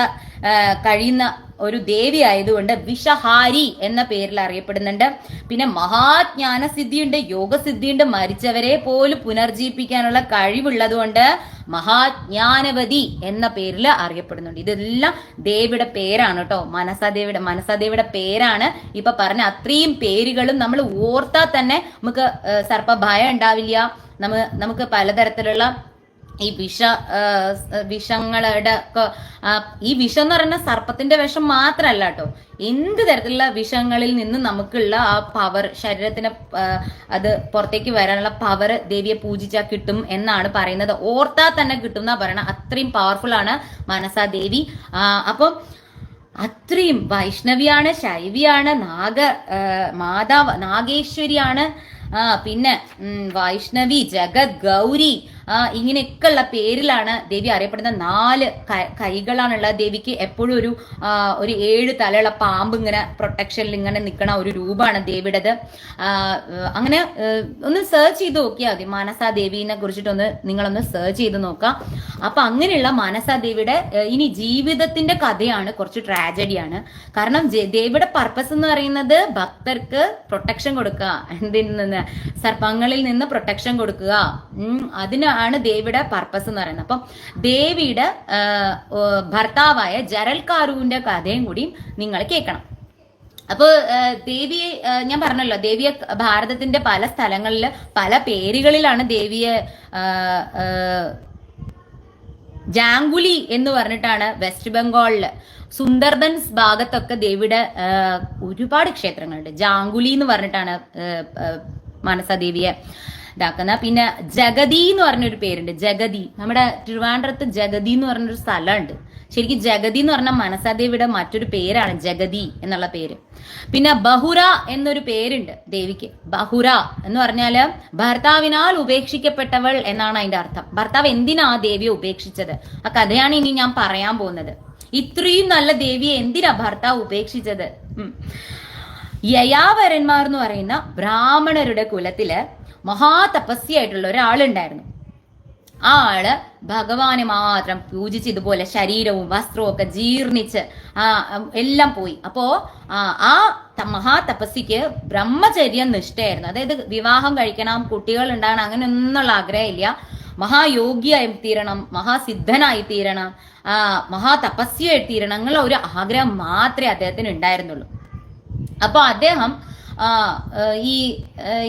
കഴിയുന്ന ഒരു ദേവി ആയതുകൊണ്ട് വിഷഹാരി എന്ന പേരിൽ അറിയപ്പെടുന്നുണ്ട്. പിന്നെ മഹാജ്ഞാന സിദ്ധിയുണ്ട്, യോഗസിദ്ധിയുണ്ട്, മരിച്ചവരെ പോലും പുനർജീവിപ്പിക്കാനുള്ള കഴിവുള്ളതുകൊണ്ട് മഹാജ്ഞാനവതി എന്ന പേരിൽ അറിയപ്പെടുന്നുണ്ട്. ഇതെല്ലാം ദേവിയുടെ പേരാണ് കേട്ടോ. മനസാദേവിയുടെ പേരാണ്. ഇപ്പൊ പറഞ്ഞ അത്രയും പേരുകളും നമ്മൾ ഓർത്താൽ തന്നെ നമുക്ക് സർപ്പഭയം ഉണ്ടാവില്ല. നമുക്ക് പലതരത്തിലുള്ള ഈ വിഷങ്ങളുടെ ഈ വിഷം എന്ന് പറയുന്ന സർപ്പത്തിന്റെ വിഷം മാത്രമല്ല കേട്ടോ, എന്ത് തരത്തിലുള്ള വിഷങ്ങളിൽ നിന്ന് നമുക്കുള്ള ആ പവർ, ശരീരത്തിന് അത് പുറത്തേക്ക് വരാനുള്ള പവർ ദേവിയെ പൂജിച്ചാൽ കിട്ടും എന്നാണ് പറയുന്നത്. ഓർത്താൽ തന്നെ കിട്ടും എന്നാ പറയണത്. അത്രയും പവർഫുൾ ആണ് മനസാ ദേവി. അപ്പം അത്രയും വൈഷ്ണവിയാണ്, ശൈവിയാണ്, നാഗേശ്വരിയാണ്, പിന്നെ വൈഷ്ണവി, ജഗത് ഗൗരി, ഇങ്ങനെയൊക്കെ ഉള്ള പേരിലാണ് ദേവി അറിയപ്പെടുന്നത്. 4 കൈകളാണുള്ള ദേവിക്ക്. എപ്പോഴും ഒരു 7 തലയുള്ള പാമ്പ് ഇങ്ങനെ പ്രൊട്ടക്ഷനിൽ ഇങ്ങനെ നിൽക്കണ ഒരു രൂപമാണ് ദേവിയുടേത്. അങ്ങനെ ഒന്ന് സെർച്ച് ചെയ്ത് നോക്കിയാൽ മതി. മനസാ ദേവിനെ കുറിച്ചിട്ടൊന്ന് നിങ്ങളൊന്ന് സെർച്ച് ചെയ്ത് നോക്കാം. അപ്പൊ അങ്ങനെയുള്ള മനസാ ദേവിയുടെ ഇനി ജീവിതത്തിന്റെ കഥയാണ്, കുറച്ച് ട്രാജഡിയാണ്. കാരണം ദേവിയുടെ പർപ്പസ് എന്ന് പറയുന്നത് ഭക്തർക്ക് പ്രൊട്ടക്ഷൻ കൊടുക്കുക, എന്തിൽ നിന്ന്, സർപ്പങ്ങളിൽ നിന്ന് പ്രൊട്ടക്ഷൻ കൊടുക്കുക. അതിനാണ് ദേവിയുടെ പർപ്പസ് എന്ന് പറയുന്നത്. അപ്പം ദേവിയുടെ ഭർത്താവായ ജരൽക്കാരുവിന്റെ കഥയും കൂടി നിങ്ങൾ കേൾക്കണം. അപ്പൊ ദേവിയെ ഞാൻ പറഞ്ഞല്ലോ, ദേവിയെ ഭാരതത്തിന്റെ പല സ്ഥലങ്ങളിൽ പല പേരുകളിലാണ് ദേവിയെ. ജാങ്കുലി എന്ന് പറഞ്ഞിട്ടാണ് വെസ്റ്റ് ബംഗാളില് സുന്ദർബൻസ് ഭാഗത്തൊക്കെ ദേവിയുടെ ഒരുപാട് ക്ഷേത്രങ്ങളുണ്ട്. ജാങ്കുലി എന്ന് പറഞ്ഞിട്ടാണ് മനസാ ദേവിയെ ഇതാക്കുന്ന. പിന്നെ ജഗതി എന്ന് പറഞ്ഞൊരു പേരുണ്ട്. ജഗതി, നമ്മുടെ തിരുവനന്തപുരത്ത് ജഗതി എന്ന് പറഞ്ഞൊരു സ്ഥലമുണ്ട്. ശരിക്കും ജഗതി എന്ന് പറഞ്ഞാൽ മനസാ ദേവിയുടെ മറ്റൊരു പേരാണ്, ജഗതി എന്നുള്ള പേര്. പിന്നെ ബഹുര എന്നൊരു പേരുണ്ട് ദേവിക്ക്. ബഹുര എന്ന് പറഞ്ഞാല് ഭർത്താവിനാൽ ഉപേക്ഷിക്കപ്പെട്ടവൾ എന്നാണ് അതിന്റെ അർത്ഥം. ഭർത്താവ് എന്തിനാ ദേവിയെ ഉപേക്ഷിച്ചത്, ആ കഥയാണ് ഇനി ഞാൻ പറയാൻ പോകുന്നത്. ഇത്രയും നല്ല ദേവിയെ എന്തിനാ ഭർത്താവ് ഉപേക്ഷിച്ചത്? യയാവരന്മാർ എന്ന് പറയുന്ന ബ്രാഹ്മണരുടെ കുലത്തില് മഹാതപസ്യായിട്ടുള്ള ഒരാളുണ്ടായിരുന്നു. ആ ആള് ഭഗവാനെ മാത്രം പൂജിച്ച് ഇതുപോലെ ശരീരവും വസ്ത്രവും ഒക്കെ ജീർണിച്ച് എല്ലാം പോയി. അപ്പോ ആ മഹാതപസ്സിക്ക് ബ്രഹ്മചര്യം നിഷ്ഠയായിരുന്നു. അതായത് വിവാഹം കഴിക്കണം, കുട്ടികൾ ഉണ്ടാകണം, അങ്ങനെ ഒന്നുള്ള ആഗ്രഹമില്ല. മഹായോഗിയായി തീരണം, മഹാസിദ്ധനായി തീരണം, മഹാതപസ്യായി തീരണം എന്നുള്ള ഒരു ആഗ്രഹം മാത്രമേ അദ്ദേഹത്തിന് ഉണ്ടായിരുന്നുള്ളൂ. അപ്പൊ അദ്ദേഹം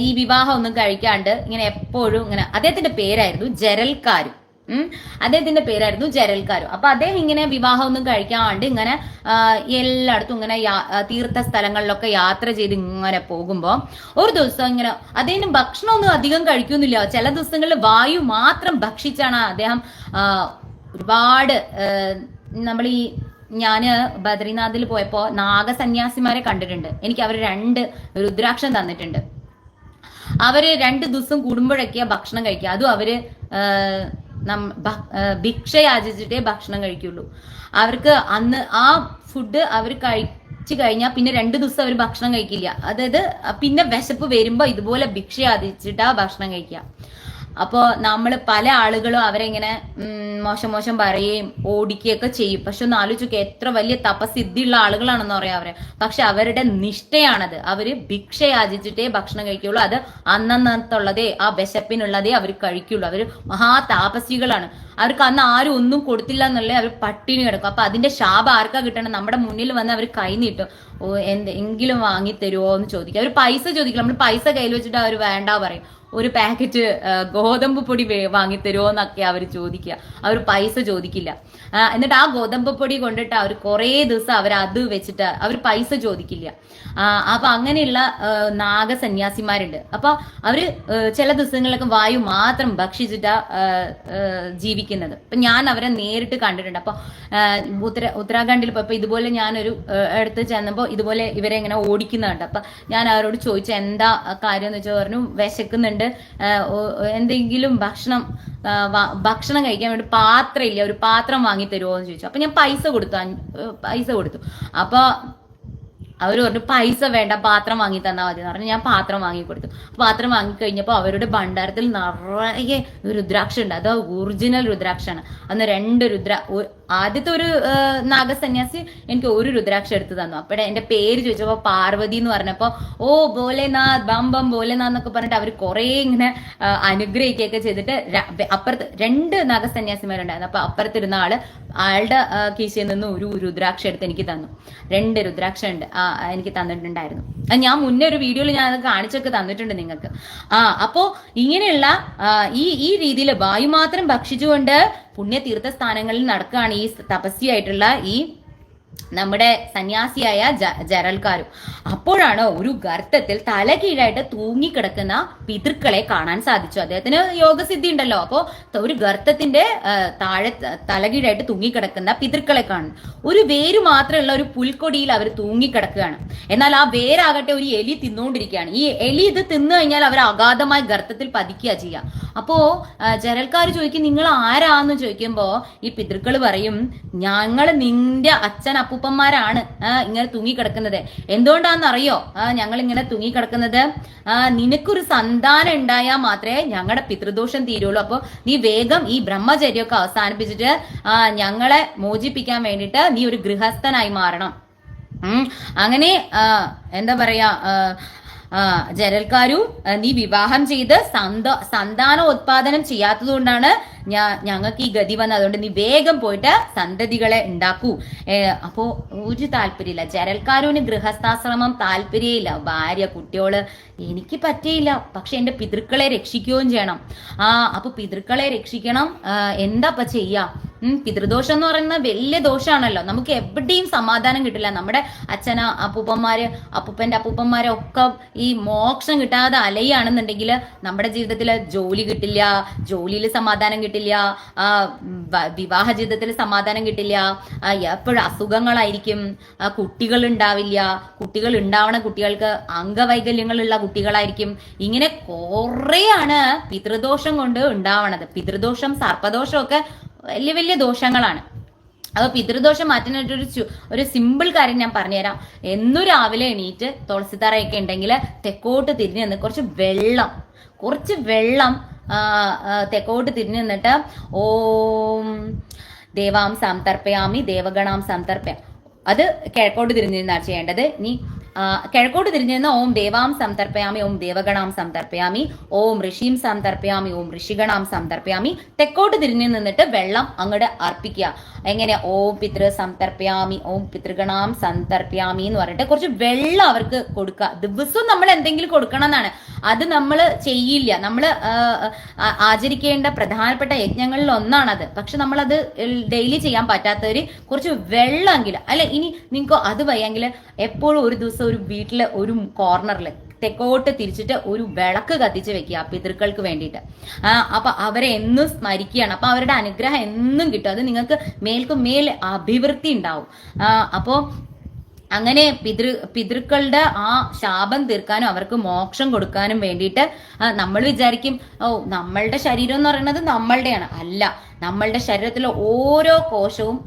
ഈ വിവാഹം ഒന്നും കഴിക്കാണ്ട് ഇങ്ങനെ എപ്പോഴും ഇങ്ങനെ, അദ്ദേഹത്തിന്റെ പേരായിരുന്നു ജരൽക്കാരു. അദ്ദേഹത്തിന്റെ പേരായിരുന്നു ജരൽക്കാരു. അപ്പൊ അദ്ദേഹം ഇങ്ങനെ വിവാഹം ഒന്നും കഴിക്കാണ്ട് ഇങ്ങനെ എല്ലായിടത്തും ഇങ്ങനെ തീർത്ഥ സ്ഥലങ്ങളിലൊക്കെ യാത്ര ചെയ്ത് ഇങ്ങനെ പോകുമ്പോ ഒരു ദിവസം ഇങ്ങനെ അദ്ദേഹം ഭക്ഷണമൊന്നും അധികം കഴിക്കുന്നില്ല. ചില ദിവസങ്ങളിൽ വായു മാത്രം ഭക്ഷിച്ചാണ് അദ്ദേഹം ഒരുപാട് ഞാന് ബദ്രിനാഥിൽ പോയപ്പോ നാഗസന്യാസിമാരെ കണ്ടിട്ടുണ്ട്. എനിക്ക് അവർ 2 രുദ്രാക്ഷം തന്നിട്ടുണ്ട്. അവര് 2 ദിവസം കൂടുമ്പോഴൊക്കെയാ ഭക്ഷണം കഴിക്കുക. അതും അവര് ഭിക്ഷ യാചിച്ചിട്ടേ ഭക്ഷണം കഴിക്കുള്ളൂ. അവർക്ക് അന്ന് ആ ഫുഡ് അവർ കഴിച്ചു കഴിഞ്ഞാൽ പിന്നെ 2 ദിവസം അവർ ഭക്ഷണം കഴിക്കില്ല. അതായത് പിന്നെ വിശപ്പ് വരുമ്പോ ഇതുപോലെ ഭിക്ഷ യാചിച്ചിട്ടാ ഭക്ഷണം കഴിക്കുക. അപ്പോൾ നമ്മൾ പല ആളുകളും അവരെങ്ങനെ മോശം പറയുകയും ഓടിക്കുകയൊക്കെ ചെയ്യും. പക്ഷെ ഒന്ന് ആലോചിക്കുക, എത്ര വലിയ തപസിദ്ധിയുള്ള ആളുകളാണെന്ന് പറയാം അവരെ. പക്ഷെ അവരുടെ നിഷ്ഠയാണത്. അവര് ഭിക്ഷ യാചിച്ചിട്ടേ ഭക്ഷണം കഴിക്കുള്ളൂ. അത് അന്നന്നത്തുള്ളതേ, ആ വിശപ്പിനുള്ളതേ അവർ കഴിക്കുള്ളൂ. അവര് മഹാതാപസികളാണ്. അവർക്ക് അന്ന് ആരും ഒന്നും കൊടുത്തില്ല എന്നുള്ളേ അവർ പട്ടിണി കിടക്കും. അപ്പൊ അതിന്റെ ശാപം ആർക്കാ കിട്ടണം? നമ്മുടെ മുന്നിൽ വന്ന് അവർ കൈ നീട്ടും. എന്തെങ്കിലും വാങ്ങി തരുമോ എന്ന് ചോദിക്കും. അവർ പൈസ ചോദിക്കില്ല. നമ്മൾ പൈസ കയ്യിൽ വെച്ചിട്ട് അവർ വേണ്ട പറയും. ഒരു പാക്കറ്റ് ഗോതമ്പ് പൊടി വാങ്ങിത്തരുമോ എന്നൊക്കെ അവർ ചോദിക്കുക. അവർ പൈസ ചോദിക്കില്ല. എന്നിട്ട് ആ ഗോതമ്പ് പൊടി കൊണ്ടിട്ട് അവർ കുറേ ദിവസം അവർ അത് വെച്ചിട്ട് അവർ പൈസ ചോദിക്കില്ല. അപ്പൊ അങ്ങനെയുള്ള നാഗസന്യാസിമാരുണ്ട്. അപ്പൊ അവര് ചില ദിവസങ്ങളിലൊക്കെ വായു മാത്രം ഭക്ഷിച്ചിട്ടാ ജീവിക്കുന്നത്. അപ്പൊ ഞാൻ അവരെ നേരിട്ട് കണ്ടിട്ടുണ്ട്. അപ്പൊ ഉത്തരാഖണ്ഡിൽ പോയപ്പോ ഇതുപോലെ ഞാനൊരു അടുത്ത് ചെന്നപ്പോ ഇതുപോലെ ഇവരെ ഇങ്ങനെ ഓടിക്കുന്നുണ്ട്. അപ്പൊ ഞാൻ അവരോട് ചോദിച്ചു എന്താ കാര്യം എന്ന് വെച്ചാൽ പറഞ്ഞു, വിശക്കുന്നുണ്ട്, എന്തെങ്കിലും ഭക്ഷണം കഴിക്കാൻ വേണ്ടി പാത്രം ഇല്ല, ഒരു പാത്രം വാങ്ങി തരുമോ എന്ന് ചോദിച്ചു. അപ്പൊ ഞാൻ പൈസ കൊടുത്തു. അപ്പൊ അവർ പറഞ്ഞു പൈസ വേണ്ട, പാത്രം വാങ്ങി തന്നാൽ മതി എന്ന് പറഞ്ഞു. ഞാൻ പാത്രം വാങ്ങി കൊടുത്തു. പാത്രം വാങ്ങിക്കഴിഞ്ഞപ്പോൾ അവരുടെ ഭണ്ഡാരത്തിൽ നിറയെ രുദ്രാക്ഷം ഉണ്ട്. അത് ഒറിജിനൽ രുദ്രാക്ഷമാണ്. അന്ന് ആദ്യത്തെ ഒരു നാഗസന്യാസി എനിക്ക് ഒരു രുദ്രാക്ഷം എടുത്തു തന്നു. അപ്പഴേ എന്റെ പേര് ചോദിച്ചപ്പോ പാർവതി എന്ന് പറഞ്ഞപ്പോ ഓ ഭോലേനാഥ് ബം ബം ഭോലേനാഥ് എന്നൊക്കെ പറഞ്ഞിട്ട് അവർ കുറെ ഇങ്ങനെ അനുഗ്രഹിക്കുകയൊക്കെ ചെയ്തിട്ട് അപ്പുറത്ത് 2 നാഗസന്യാസിമാരുണ്ടായിരുന്നു. അപ്പൊ അപ്പുറത്തിരുന്ന ആളുടെ കീശയിൽ നിന്ന് ഒരു രുദ്രാക്ഷം എടുത്ത് എനിക്ക് തന്നു. 2 രുദ്രാക്ഷം ഉണ്ട് എനിക്ക് തന്നിട്ടുണ്ടായിരുന്നു. ഞാൻ മുന്നേ ഒരു വീഡിയോയിൽ ഞാൻ അത് കാണിച്ചൊക്കെ തന്നിട്ടുണ്ട് നിങ്ങൾക്ക്. അപ്പോ ഇങ്ങനെയുള്ള ഈ രീതിയിൽ വായു മാത്രം ഭക്ഷിച്ചുകൊണ്ട് പുണ്യതീർത്ഥ സ്ഥാനങ്ങളിൽ നടക്കുകയാണ് ഈ തപസ്വിയായിട്ടുള്ള ഈ നമ്മുടെ സന്യാസിയായ ജരൽക്കാരു. അപ്പോഴാണ് ഒരു ഗർത്തത്തിൽ തല കീഴായിട്ട് തൂങ്ങിക്കിടക്കുന്ന പിതൃക്കളെ കാണാൻ സാധിച്ചു. അദ്ദേഹത്തിന് യോഗസിദ്ധി ഉണ്ടല്ലോ. അപ്പോ ഒരു ഗർത്തത്തിന്റെ താഴെ തലകീഴായിട്ട് തൂങ്ങിക്കിടക്കുന്ന പിതൃക്കളെ കാണും. ഒരു വേര് മാത്രമുള്ള ഒരു പുൽക്കൊടിയിൽ അവർ തൂങ്ങിക്കിടക്കുകയാണ്. എന്നാൽ ആ വേരാകട്ടെ ഒരു എലി തിന്നുകൊണ്ടിരിക്കുകയാണ്. ഈ എലി ഇത് തിന്നു കഴിഞ്ഞാൽ അവർ അഗാധമായി ഗർത്തത്തിൽ പതിക്കുക ചെയ്യുക. അപ്പോ ജരൽക്കാർ ചോദിക്കും നിങ്ങൾ ആരാന്ന് ചോദിക്കുമ്പോ ഈ പിതൃക്കൾ പറയും ഞങ്ങൾ നിന്റെ അച്ഛൻ അപ്പൂപ്പന്മാരാണ് ഇങ്ങനെ തൂങ്ങിക്കിടക്കുന്നത്. എന്തുകൊണ്ടാണെന്നറിയോ ഞങ്ങൾ ഇങ്ങനെ തൂങ്ങിക്കിടക്കുന്നത്? നിനക്കൊരു സന്താനം ഉണ്ടായാൽ മാത്രമേ ഞങ്ങളുടെ പിതൃദോഷം തീരുള്ളൂ. അപ്പൊ നീ വേഗം ഈ ബ്രഹ്മചര്യമൊക്കെ അവസാനിപ്പിച്ചിട്ട് ഞങ്ങളെ മോചിപ്പിക്കാൻ വേണ്ടിയിട്ട് നീ ഒരു ഗൃഹസ്ഥനായി മാറണം. അങ്ങനെ എന്താ പറയാ ജരൽക്കാരു നീ വിവാഹം ചെയ്ത് സന്താനോത്പാദനം ചെയ്യാത്തത് കൊണ്ടാണ് ഞങ്ങൾക്ക് ഈ ഗതി വന്നത്. അതുകൊണ്ട് നീ വേഗം പോയിട്ട് സന്തതികളെ ഉണ്ടാക്കൂ. അപ്പോ ഒരു താല്പര്യമില്ല ജരൽക്കാരുവിന്. ഗൃഹസ്ഥാശ്രമം താല്പര്യമില്ല. ഭാര്യ കുട്ടിയോള് എനിക്ക് പറ്റിയില്ല. പക്ഷെ എന്റെ പിതൃക്കളെ രക്ഷിക്കുകയും ചെയ്യണം. അപ്പൊ പിതൃക്കളെ രക്ഷിക്കണം. എന്താ ചെയ്യാ? പിതൃദോഷം എന്ന് പറയുന്നത് വലിയ ദോഷമാണല്ലോ. നമുക്ക് എവിടെയും സമാധാനം കിട്ടില്ല. നമ്മുടെ അപ്പൂപ്പന്റെ അപ്പൂപ്പന്മാരെ ഒക്കെ ഈ മോക്ഷം കിട്ടാതെ അലയാണെന്നുണ്ടെങ്കിൽ നമ്മുടെ ജീവിതത്തിൽ ജോലി കിട്ടില്ല, ജോലിയിൽ സമാധാനം കിട്ടില്ല, വിവാഹ ജീവിതത്തിൽ സമാധാനം കിട്ടില്ല, എപ്പോഴും അസുഖങ്ങളായിരിക്കും, കുട്ടികൾ ഉണ്ടാവില്ല, കുട്ടികൾ ഉണ്ടാവണ കുട്ടികൾക്ക് അംഗവൈകല്യങ്ങളുള്ള കുട്ടികളായിരിക്കും. ഇങ്ങനെ കുറെയാണ് പിതൃദോഷം കൊണ്ട് ഉണ്ടാവണത്. പിതൃദോഷം സർപ്പദോഷം ഒക്കെ വലിയ വലിയ ദോഷങ്ങളാണ്. അപ്പൊ പിതൃദോഷം മാറ്റാനായിട്ടൊരു ഒരു സിമ്പിൾ കാര്യം ഞാൻ പറഞ്ഞുതരാം. എന്നും രാവിലെ എണീറ്റ് തുളസിത്തറയൊക്കെ ഉണ്ടെങ്കിൽ തെക്കോട്ട് തിരിഞ്ഞു നിന്ന് കുറച്ച് വെള്ളം തെക്കോട്ട് തിരിഞ്ഞു നിന്നിട്ട് ഓം ദേവാം സംതർപ്പയാമി ദേവഗണാം സംതർപ്പയാമി, അത് കിഴക്കോട്ട് തിരിഞ്ഞു നിന്നാണ് ചെയ്യേണ്ടത്. നീ കിഴക്കോട്ട് തിരിഞ്ഞിരുന്ന ഓം ദേവാം സംതർപ്പയാമി ഓം ദേവഗണാം സംതർപ്പയാമി ഓം ഋഷിയും സംതർപ്പയാമി ഓം ഋഷിഗണാം സംതർപ്പയാമി. തെക്കോട്ട് തിരിഞ്ഞു നിന്നിട്ട് വെള്ളം അങ്ങോട്ട് അർപ്പിക്കുക. എങ്ങനെ? ഓം പിതൃ സംതർപ്പയാമി ഓം പിതൃഗണാം സംതർപ്പയാമി എന്ന് പറഞ്ഞിട്ട് കുറച്ച് വെള്ളം അവർക്ക് കൊടുക്കുക. ദിവസവും നമ്മൾ എന്തെങ്കിലും കൊടുക്കണം എന്നാണ്. അത് നമ്മൾ ചെയ്യില്ല. നമ്മൾ ആചരിക്കേണ്ട പ്രധാനപ്പെട്ട യജ്ഞങ്ങളിൽ ഒന്നാണത്. പക്ഷെ നമ്മളത് ഡെയിലി ചെയ്യാൻ പറ്റാത്തവര് കുറച്ച് വെള്ളമെങ്കിലും അല്ലെ. ഇനി നിങ്ങൾക്ക് അത് വയ്യെങ്കിൽ എപ്പോഴും ഒരു ദിവസം ഒരു വീട്ടിലെ ഒരു കോർണറിൽ തെക്കോട്ട് തിരിച്ചിട്ട് ഒരു വിളക്ക് കത്തിച്ച് വെക്കുക പിതൃക്കൾക്ക് വേണ്ടിയിട്ട്. അപ്പൊ അവരെ എന്നും സ്മരിക്കുകയാണ്. അപ്പൊ അവരുടെ അനുഗ്രഹം എന്നും കിട്ടും. അത് നിങ്ങൾക്ക് മേൽക്കും മേൽ അഭിവൃദ്ധി ഉണ്ടാവും. അപ്പോ അങ്ങനെ പിതൃക്കളുടെ ആ ശാപം തീർക്കാനും അവർക്ക് മോക്ഷം കൊടുക്കാനും വേണ്ടിയിട്ട് നമ്മൾ വിചാരിക്കും നമ്മളുടെ ശരീരം എന്ന് പറയുന്നത് നമ്മളുടെയാണ്. അല്ല, നമ്മളുടെ ശരീരത്തിലെ ഓരോ കോശവും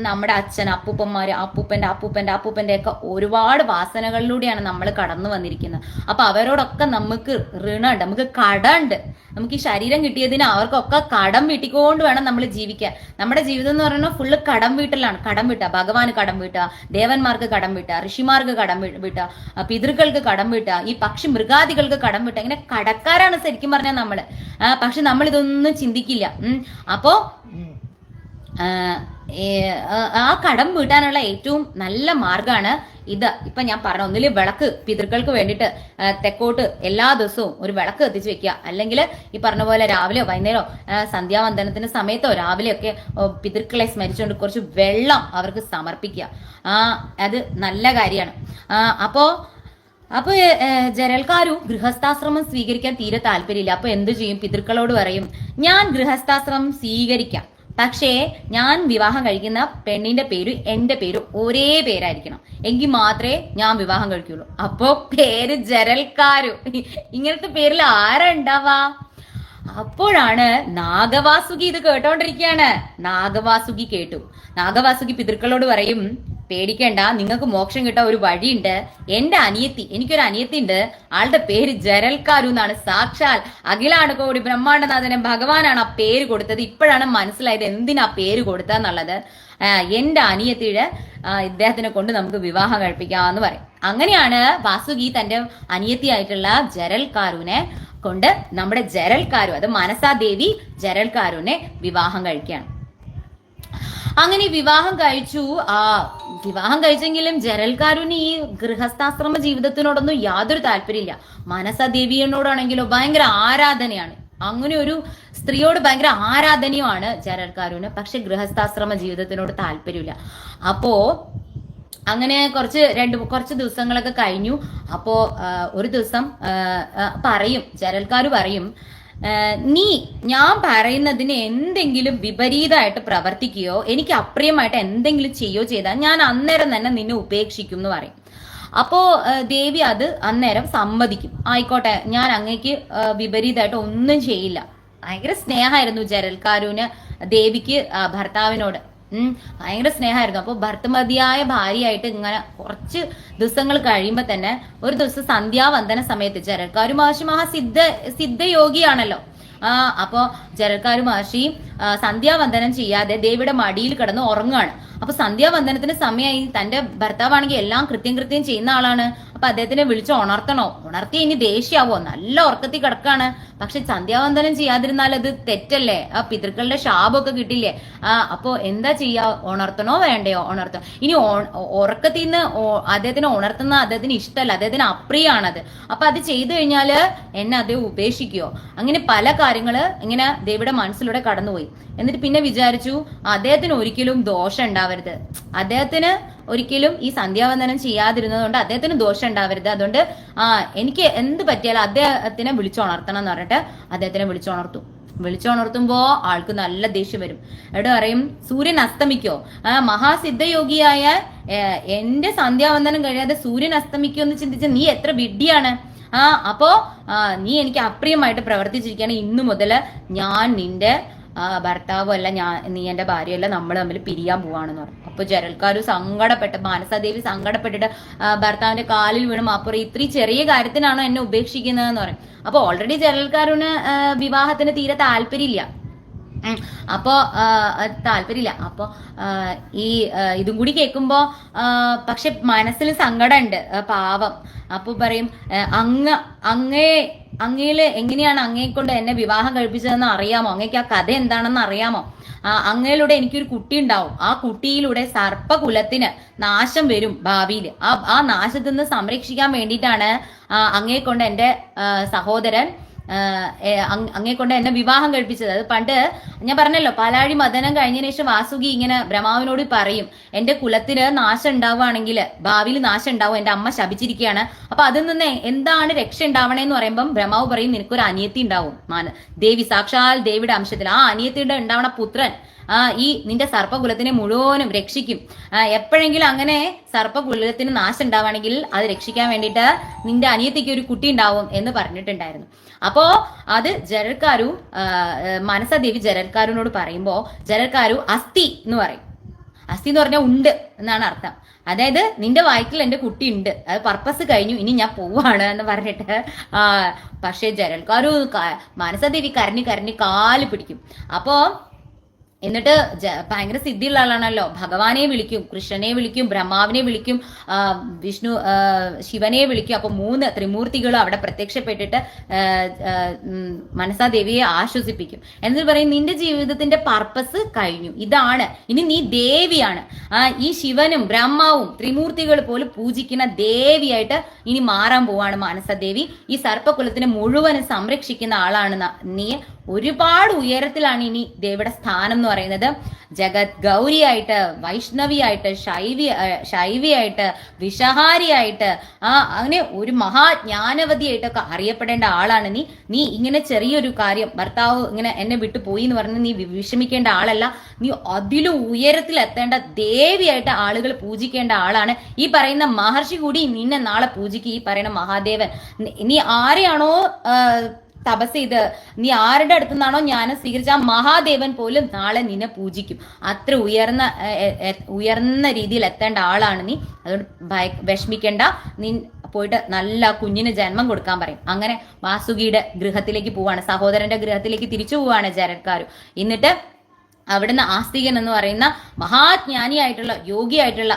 നമ്മുടെ അച്ഛൻ അപ്പൂപ്പന്റെ ഒക്കെ ഒരുപാട് വാസനകളിലൂടെയാണ് നമ്മൾ കടന്നു വന്നിരിക്കുന്നത്. അപ്പൊ അവരോടൊക്കെ നമുക്ക് ഋണമുണ്ട്, നമുക്ക് കടമുണ്ട്. നമുക്ക് ഈ ശരീരം കിട്ടിയതിന് അവർക്കൊക്കെ കടം വീട്ടിക്കൊണ്ട് വേണം നമ്മൾ ജീവിക്കാൻ. നമ്മുടെ ജീവിതം എന്ന് പറയുന്നത് ഫുള്ള് കടം വീട്ടലാണ്. കടം വീട്ടുക, ഭഗവാന് കടം വീട്ടുക, ദേവന്മാർക്ക് കടം വീട്ടുക, ഋഷിമാർക്ക് കടം വീട്ടുക, പിതൃക്കൾക്ക് കടം വീട്ടുക, ഈ പക്ഷി മൃഗാദികൾക്ക് കടം വീട്ടുക. ഇങ്ങനെ കടക്കാരാണ് ശരിക്കും പറഞ്ഞാൽ നമ്മള്. പക്ഷെ നമ്മൾ ഇതൊന്നും ചിന്തിക്കില്ല. അപ്പോ ആ കടം വീട്ടാനുള്ള ഏറ്റവും നല്ല മാർഗമാണ് ഇത്. ഇപ്പൊ ഞാൻ പറഞ്ഞ ഒന്നില് വിളക്ക് പിതൃക്കൾക്ക് വേണ്ടിയിട്ട് തെക്കോട്ട് എല്ലാ ദിവസവും ഒരു വിളക്ക് കത്തിച്ച് വെക്കുക. അല്ലെങ്കിൽ ഈ പറഞ്ഞ പോലെ രാവിലെയോ വൈകുന്നേരമോ സന്ധ്യാവന്ദനത്തിന്റെ സമയത്തോ രാവിലെയൊക്കെ പിതൃക്കളെ സ്മരിച്ചുകൊണ്ട് കുറച്ച് വെള്ളം അവർക്ക് സമർപ്പിക്കുക. അത് നല്ല കാര്യമാണ്. അപ്പോ ജരൽക്കാരു ഗൃഹസ്ഥാശ്രമം സ്വീകരിക്കാൻ തീരെ താല്പര്യമില്ല. അപ്പൊ എന്തു ചെയ്യും? പിതൃക്കളോട് പറയും ഞാൻ ഗൃഹസ്ഥാശ്രമം സ്വീകരിക്കാം, പക്ഷേ ഞാൻ വിവാഹം കഴിക്കുന്ന പെണ്ണിന്റെ പേര് എന്റെ പേര് ഒരേ പേരായിരിക്കണം, എങ്കിൽ മാത്രമേ ഞാൻ വിവാഹം കഴിക്കുള്ളൂ. അപ്പോ പേര് ജരൽക്കാരു. ഇങ്ങനത്തെ പേരിൽ ആരാ ഉണ്ടാവാ? അപ്പോഴാണ് നാഗവാസുകി ഇത് കേട്ടോണ്ടിരിക്കുകയാണ്. നാഗവാസുകി കേട്ടു. നാഗവാസുകി പിതൃക്കളോട് പറയും പേടിക്കണ്ട, നിങ്ങൾക്ക് മോക്ഷം കിട്ടാൻ ഒരു വഴിയുണ്ട്. എന്റെ അനിയത്തി, എനിക്കൊരു അനിയത്തി ഉണ്ട്, ആളുടെ പേര് ജരൽക്കാരു എന്നാണ്. സാക്ഷാൽ അഖിലാണ് കോടി ബ്രഹ്മാണ്ടനാഥനെ ഭഗവാനാണ് ആ പേര് കൊടുത്തത്. ഇപ്പോഴാണ് മനസ്സിലായത് എന്തിനാ പേര് കൊടുത്തതെന്നുള്ളത്. എന്റെ അനിയത്തിയുടെ ഇദ്ദേഹത്തിനെ കൊണ്ട് നമുക്ക് വിവാഹം കഴിപ്പിക്കാന്ന് പറയും. അങ്ങനെയാണ് വാസുകി തന്റെ അനിയത്തിയായിട്ടുള്ള ജരൽക്കാരുവിനെ കൊണ്ട് നമ്മുടെ ജരൽക്കാരു, അത് മനസാദേവി ജരൽക്കാരുവിനെ വിവാഹം കഴിക്കുകയാണ്. അങ്ങനെ വിവാഹം കഴിച്ചു. വിവാഹം കഴിച്ചെങ്കിലും ജരൽക്കാരുവിന് ഈ ഗൃഹസ്ഥാശ്രമ ജീവിതത്തിനോടൊന്നും യാതൊരു താല്പര്യമില്ല. മനസാദേവിയോടാണെങ്കിലോ ഭയങ്കര ആരാധനയാണ്. അങ്ങനെ ഒരു സ്ത്രീയോട് ഭയങ്കര ആരാധനയുമാണ് ജരൽക്കാരുവിന്. പക്ഷെ ഗൃഹസ്ഥാശ്രമ ജീവിതത്തിനോട് താല്പര്യമില്ല. അപ്പോ അങ്ങനെ കുറച്ച് ദിവസങ്ങളൊക്കെ കഴിഞ്ഞു. അപ്പോ ഒരു ദിവസം ജരൽക്കാര് പറയും, നീ ഞാൻ പറയുന്നതിന് എന്തെങ്കിലും വിപരീതമായിട്ട് പ്രവർത്തിക്കുകയോ എനിക്ക് അപ്രിയമായിട്ട് എന്തെങ്കിലും ചെയ്താൽ ഞാൻ അന്നേരം തന്നെ നിന്നെ ഉപേക്ഷിക്കും എന്ന് പറയും. അപ്പോ ദേവി അത് അന്നേരം സമ്മതിക്കും. ആയിക്കോട്ടെ, ഞാൻ അങ്ങേക്ക് വിപരീതമായിട്ട് ഒന്നും ചെയ്യില്ല. ഭയങ്കര സ്നേഹമായിരുന്നു ജരൽക്കാരുവിന് ദേവിക്ക് ഭർത്താവിനോട്. ഭയങ്കര സ്നേഹമായിരുന്നു. അപ്പോൾ ഭർത്തമതിയായ ഭാര്യയായിട്ട് ഇങ്ങനെ കുറച്ച് ദിവസങ്ങൾ കഴിയുമ്പോ തന്നെ ഒരു ദിവസം സന്ധ്യാവന്ദന സമയത്ത് ജരൽക്കാരു മഹർഷി സിദ്ധയോഗിയാണല്ലോ. അപ്പോ ജരൽക്കാരു മഹർഷി സന്ധ്യാവന്ദനം ചെയ്യാതെ ദേവിയുടെ മടിയിൽ കിടന്ന് ഉറങ്ങുകയാണ്. അപ്പൊ സന്ധ്യാവന്ദനത്തിന് സമയമായി. തന്റെ ഭർത്താവാണെങ്കിൽ എല്ലാം കൃത്യം ചെയ്യുന്ന ആളാണ്. അപ്പൊ അദ്ദേഹത്തിനെ വിളിച്ച് ഉണർത്തി ഇനി ദേഷ്യാവോ? നല്ല ഉറക്കത്തിൽ കിടക്കാണ്. പക്ഷെ സന്ധ്യാവന്ദനം ചെയ്യാതിരുന്നാൽ അത് തെറ്റല്ലേ? ആ പിതൃക്കളുടെ ശാപമൊക്കെ കിട്ടില്ലേ? അപ്പൊ എന്താ ചെയ്യാ? ഉണർത്തണോ വേണ്ടയോ? ഉണർത്തണം. ഇനി ഉറക്കത്തിൽ നിന്ന് അദ്ദേഹത്തിനെ ഉണർത്തുന്ന അദ്ദേഹത്തിന് ഇഷ്ടമല്ല, അദ്ദേഹത്തിന് അപ്രിയാണത്. അപ്പൊ അത് ചെയ്തു കഴിഞ്ഞാല് എന്നെ അദ്ദേഹം ഉപേക്ഷിക്കുകയോ? അങ്ങനെ പല കാര്യങ്ങള് ഇങ്ങനെ ദേവിയുടെ മനസ്സിലൂടെ കടന്നുപോയി. എന്നിട്ട് പിന്നെ വിചാരിച്ചു അദ്ദേഹത്തിന് ഒരിക്കലും ദോഷം ഉണ്ടാവരുത്, അദ്ദേഹത്തിന് ഒരിക്കലും ഈ സന്ധ്യാവന്ദനം ചെയ്യാതിരുന്നത് കൊണ്ട് അദ്ദേഹത്തിന് ദോഷം ഉണ്ടാവരുത്. അതുകൊണ്ട് എനിക്ക് എന്ത് പറ്റിയാലും അദ്ദേഹത്തിനെ വിളിച്ചുണർത്തണം എന്ന് പറഞ്ഞിട്ട് അദ്ദേഹത്തിനെ വിളിച്ചുണർത്തുമ്പോ ആൾക്ക് നല്ല ദേഷ്യം വരും. എവിടെ പറയും, സൂര്യൻ അസ്തമിക്കോ? മഹാസിദ്ധയോഗിയായ എന്റെ സന്ധ്യാവന്ദനം കഴിയാതെ സൂര്യൻ അസ്തമിക്കോ എന്ന് ചിന്തിച്ച നീ എത്ര വിഡ്ഢിയാണ്. അപ്പോ നീ എനിക്ക് അപ്രിയമായിട്ട് പ്രവർത്തിച്ചിരിക്കുകയാണ്. ഇന്നു മുതല് ഞാൻ നിന്റെ ഭർത്താവും അല്ല, നീ എന്റെ ഭാര്യയല്ല, നമ്മൾ തമ്മിൽ പിരിയാൻ പോവാണെന്ന് പറഞ്ഞു. അപ്പൊ ജരൽക്കാരു സങ്കടപ്പെട്ട്, മാനസാദേവി സങ്കടപ്പെട്ടിട്ട് ഭർത്താവിന്റെ കാലിൽ വീണു അപ്പുറം ഇത്രയും ചെറിയ കാര്യത്തിനാണോ എന്നെ ഉപേക്ഷിക്കുന്നതെന്ന് പറയും. അപ്പൊ ഓൾറെഡി ജരൽക്കാരുന് വിവാഹത്തിന് തീരെ താല്പര്യമില്ല. അപ്പോ ഈ ഇതും കൂടി കേൾക്കുമ്പോ പക്ഷെ മനസ്സിൽ സങ്കടമുണ്ട് പാവം. അപ്പൊ പറയും, അങ്ങയില് എങ്ങനെയാണ് അങ്ങയെ കൊണ്ട് എന്നെ വിവാഹം കഴിപ്പിച്ചതെന്ന് അറിയാമോ? അങ്ങേക്ക് ആ കഥ എന്താണെന്ന് അറിയാമോ? അങ്ങയിലൂടെ എനിക്കൊരു കുട്ടി ഉണ്ടാവും. ആ കുട്ടിയിലൂടെ സർപ്പകുലത്തിന് നാശം വരും ഭാവിയിൽ. ആ നാശത്തിൽ നിന്ന് സംരക്ഷിക്കാൻ വേണ്ടിയിട്ടാണ് അങ്ങയെ കൊണ്ട് എന്റെ സഹോദരൻ അങ്ങേ കൊണ്ട് എന്നെ വിവാഹം കഴിപ്പിച്ചത്. അത് പണ്ട് ഞാൻ പറഞ്ഞല്ലോ, പാലാഴി മദനം കഴിഞ്ഞതിന് ശേഷം വാസുകി ഇങ്ങനെ ബ്രഹ്മാവിനോട് പറയും, എന്റെ കുലത്തിന് നാശം ഉണ്ടാവുകയാണെങ്കിൽ ഭാവിയിൽ നാശം ഉണ്ടാവും, എന്റെ അമ്മ ശപിച്ചിരിക്കുകയാണ്. അപ്പൊ അതിൽ നിന്ന് എന്താണ് രക്ഷ ഉണ്ടാവണേന്ന് പറയുമ്പം ബ്രഹ്മാവ് പറയും, നിനക്കൊരു അനിയത്തി ഉണ്ടാവും. ദേവി സാക്ഷാൽ ദേവിയുടെ അംശത്തിൽ ആ അനിയത്തിയുടെ ഉണ്ടാവണ പുത്രൻ ഈ നിന്റെ സർപ്പകുലത്തിനെ മുഴുവനും രക്ഷിക്കും. എപ്പോഴെങ്കിലും അങ്ങനെ സർപ്പകുലത്തിന് നാശം ഉണ്ടാവുകയാണെങ്കിൽ അത് രക്ഷിക്കാൻ വേണ്ടിയിട്ട് നിന്റെ അനിയത്തിക്ക് ഒരു കുട്ടി ഉണ്ടാവും എന്ന് പറഞ്ഞിട്ടുണ്ടായിരുന്നു. അപ്പോ അത് ജരൽക്കാരു മനസാദേവി ജരൽക്കാരുനോട് പറയുമ്പോ ജരൽക്കാരു അസ്ഥി എന്ന് പറയും. അസ്ഥി എന്ന് പറഞ്ഞാൽ ഉണ്ട് എന്നാണ് അർത്ഥം. അതായത് നിന്റെ വയറ്റിൽ എന്റെ കുട്ടി ഉണ്ട്, അത് പർപ്പസ് കഴിഞ്ഞു, ഇനി ഞാൻ പോവാണ് എന്ന് പറഞ്ഞിട്ട് പക്ഷെ ജരൽക്കാരു മനസാദേവി കരഞ്ഞ് കാല് പിടിക്കും. അപ്പോ എന്നിട്ട് ഭയങ്കര സിദ്ധിയുള്ള ആളാണല്ലോ, ഭഗവാനെ വിളിക്കും, കൃഷ്ണനെ വിളിക്കും, ബ്രഹ്മാവിനെ വിളിക്കും, വിഷ്ണു ശിവനെ വിളിക്കും. അപ്പൊ 3 ത്രിമൂർത്തികളും അവിടെ പ്രത്യക്ഷപ്പെട്ടിട്ട് മനസാദേവിയെ ആശ്വസിപ്പിക്കും. എന്നിട്ട് പറയും, നിന്റെ ജീവിതത്തിന്റെ പർപ്പസ് കഴിഞ്ഞു, ഇതാണ്, ഇനി നീ ദേവിയാണ്. ഈ ശിവനും ബ്രഹ്മാവും ത്രിമൂർത്തികൾ പോലും പൂജിക്കുന്ന ദേവിയായിട്ട് ഇനി മാറാൻ പോവാണ് മനസാദേവി. ഈ സർപ്പകുലത്തിനെ മുഴുവനും സംരക്ഷിക്കുന്ന ആളാണ് നീ. ഒരുപാട് ഉയരത്തിലാണ് ഇനി ദേവിയുടെ സ്ഥാനം എന്ന് പറയുന്നത്. ജഗത് ഗൗരിയായിട്ട്, വൈഷ്ണവിയായിട്ട്, ശൈവിയായിട്ട്, വിഷഹാരിയായിട്ട്, അങ്ങനെ ഒരു മഹാജ്ഞാനവതിയായിട്ടൊക്കെ അറിയപ്പെടേണ്ട ആളാണ് നീ. നീ ഇങ്ങനെ ചെറിയൊരു കാര്യം, ഭർത്താവ് ഇങ്ങനെ എന്നെ വിട്ടു പോയി എന്ന് പറഞ്ഞ് നീ വിഷമിക്കേണ്ട ആളല്ല. നീ അതിലും ഉയരത്തിൽ എത്തേണ്ട ദേവിയായിട്ട് ആളുകൾ പൂജിക്കേണ്ട ആളാണ്. ഈ പറയുന്ന മഹർഷി കൂടി നിന്നെ നാളെ പൂജിക്കും. ഈ പറയുന്ന മഹാദേവൻ, നീ ആരെയാണോ തപസ് ചെയ്ത് നീ ആരുടെ അടുത്തു നിന്നാണോ ജ്ഞാനം സ്വീകരിച്ച ആ മഹാദേവൻ പോലും നാളെ നിന്നെ പൂജിക്കും. അത്ര ഉയർന്ന രീതിയിൽ എത്തേണ്ട ആളാണ് നീ. അതുകൊണ്ട് വിഷമിക്കേണ്ട, നീ പോയിട്ട് നല്ല കുഞ്ഞിന് ജന്മം കൊടുക്കാൻ പറയും. അങ്ങനെ വാസുകിയുടെ ഗൃഹത്തിലേക്ക് പോവാണ്, സഹോദരന്റെ ഗൃഹത്തിലേക്ക് തിരിച്ചു പോവാണ് ജരൽക്കാരു. എന്നിട്ട് അവിടുന്ന് ആസ്തികൻ എന്ന് പറയുന്ന മഹാജ്ഞാനിയായിട്ടുള്ള യോഗിയായിട്ടുള്ള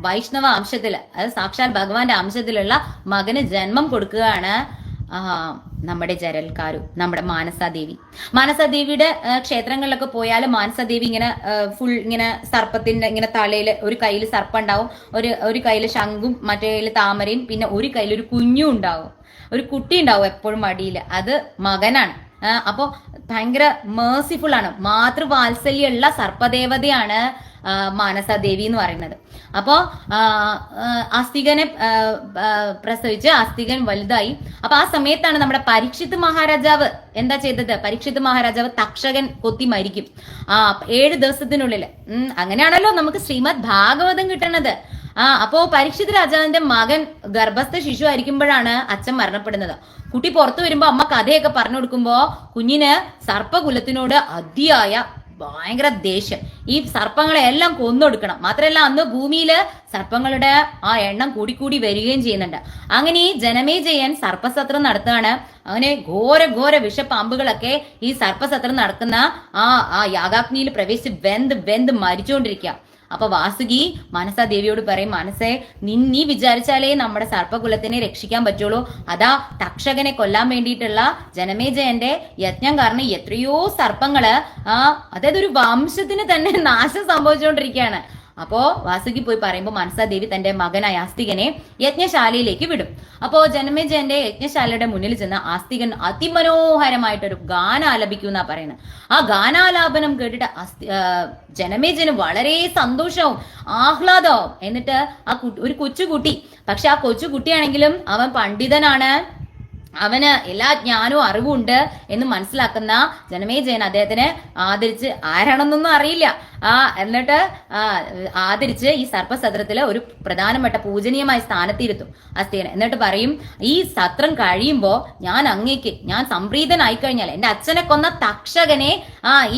വൈഷ്ണവ അംശത്തില്, അത് സാക്ഷാൽ ഭഗവാന്റെ അംശത്തിലുള്ള മകന് ജന്മം കൊടുക്കുകയാണ് നമ്മുടെ ജരൽക്കാരു, നമ്മുടെ മാനസാദേവി. മാനസാദേവിയുടെ ക്ഷേത്രങ്ങളിലൊക്കെ പോയാൽ മാനസാദേവി ഇങ്ങനെ ഫുൾ ഇങ്ങനെ സർപ്പത്തിന്റെ ഇങ്ങനെ തലയിൽ ഒരു കയ്യിൽ സർപ്പം ഉണ്ടാവും, ഒരു കയ്യിൽ ശംഖും മറ്റേ കയ്യിൽ താമരയും, പിന്നെ ഒരു കയ്യിൽ ഒരു കുഞ്ഞും ഉണ്ടാവും, ഒരു കുട്ടി ഉണ്ടാവും എപ്പോഴും മടിയിൽ. അത് മകനാണ്. അപ്പോ ഭയങ്കര മേഴ്സിഫുൾ ആണ്, മാതൃവാത്സല്യമുള്ള സർപ്പദേവതയാണ് മാനസാദേവി എന്ന് പറയുന്നത്. അപ്പോ ആസ്തികനെ പ്രസവിച്ച് ആസ്തികൻ വലുതായി. അപ്പൊ ആ സമയത്താണ് നമ്മുടെ പരീക്ഷിത്ത് മഹാരാജാവ് എന്താ ചെയ്തത്? പരീക്ഷിത്ത് മഹാരാജാവ് തക്ഷകൻ കൊത്തി മരിക്കും 7 ദിവസത്തിനുള്ളിൽ. അങ്ങനെയാണല്ലോ നമുക്ക് ശ്രീമദ് ഭാഗവതം കിട്ടണത്. അപ്പോ പരീക്ഷിത് രാജാവിന്റെ മകൻ ഗർഭസ്ഥ ശിശു ആയിരിക്കുമ്പോഴാണ് അച്ഛൻ മരണപ്പെടുന്നത്. കുട്ടി പുറത്തു വരുമ്പോ അമ്മ കഥയൊക്കെ പറഞ്ഞു കൊടുക്കുമ്പോ കുഞ്ഞിന് സർപ്പകുലത്തിനോട് അതിയായ ഭയങ്കര ദേഷ്യം. ഈ സർപ്പങ്ങളെ എല്ലാം കൊന്നൊടുക്കണം. മാത്രമല്ല അന്ന് ഭൂമിയില് സർപ്പങ്ങളുടെ ആ എണ്ണം കൂടിക്കൂടി വരികയും ചെയ്യുന്നുണ്ട്. അങ്ങനെ ഈ ജനമേജയൻ സർപ്പസത്രം നടത്തുകയാണ്. അങ്ങനെ ഘോര വിഷപ്പാമ്പുകളൊക്കെ ഈ സർപ്പസത്രം നടക്കുന്ന ആ യാഗാഗ്നിയിൽ പ്രവേശിച്ച് വെന്ത് മരിച്ചുകൊണ്ടിരിക്കുക. അപ്പൊ വാസുകി മനസാദേവിയോട് പറയും, മനസ്സേ നീ വിചാരിച്ചാലേ നമ്മുടെ സർപ്പകുലത്തിനെ രക്ഷിക്കാൻ പറ്റുള്ളൂ. അതാ തക്ഷകനെ കൊല്ലാൻ വേണ്ടിയിട്ടുള്ള ജനമേജയന്റെ യജ്ഞം കാരണം എത്രയോ സർപ്പങ്ങള് അതായത് ഒരു വംശത്തിന് തന്നെ നാശം സംഭവിച്ചുകൊണ്ടിരിക്കുകയാണ്. അപ്പോ വാസുകി പോയി പറയുമ്പോൾ മനസാദേവി തന്റെ മകനായ ആസ്തികനെ യജ്ഞശാലയിലേക്ക് വിടും. അപ്പോ ജനമേജയന്റെ യജ്ഞശാലയുടെ മുന്നിൽ ചെന്ന് ആസ്തികൻ അതിമനോഹരമായിട്ടൊരു ഗാനം ആലപിക്കുന്നാ പറയുന്നത്. ആ ഗാനാലാപനം കേട്ടിട്ട് ജനമേജയന് വളരെ സന്തോഷവും ആഹ്ലാദവും. എന്നിട്ട് ഒരു കൊച്ചുകുട്ടി, പക്ഷെ ആ കൊച്ചുകുട്ടിയാണെങ്കിലും അവൻ പണ്ഡിതനാണ്, അവന് എല്ലാ ജ്ഞാനവും അറിവുണ്ട് എന്ന് മനസ്സിലാക്കുന്ന ജനമേജയൻ അദ്ദേഹത്തിനെ ആദരിച്ച്, ആരാണെന്നൊന്നും അറിയില്ല, എന്നിട്ട് ആദരിച്ച് ഈ സർപ്പസത്രത്തില് ഒരു പ്രധാനപ്പെട്ട പൂജനീയമായ സ്ഥാനത്തിരുത്തും അസ്തികനെ. എന്നിട്ട് പറയും, ഈ സത്രം കഴിയുമ്പോ ഞാൻ സംപ്രീതനായി കഴിഞ്ഞാൽ എന്റെ അച്ഛനെ കൊന്ന തക്ഷകനെ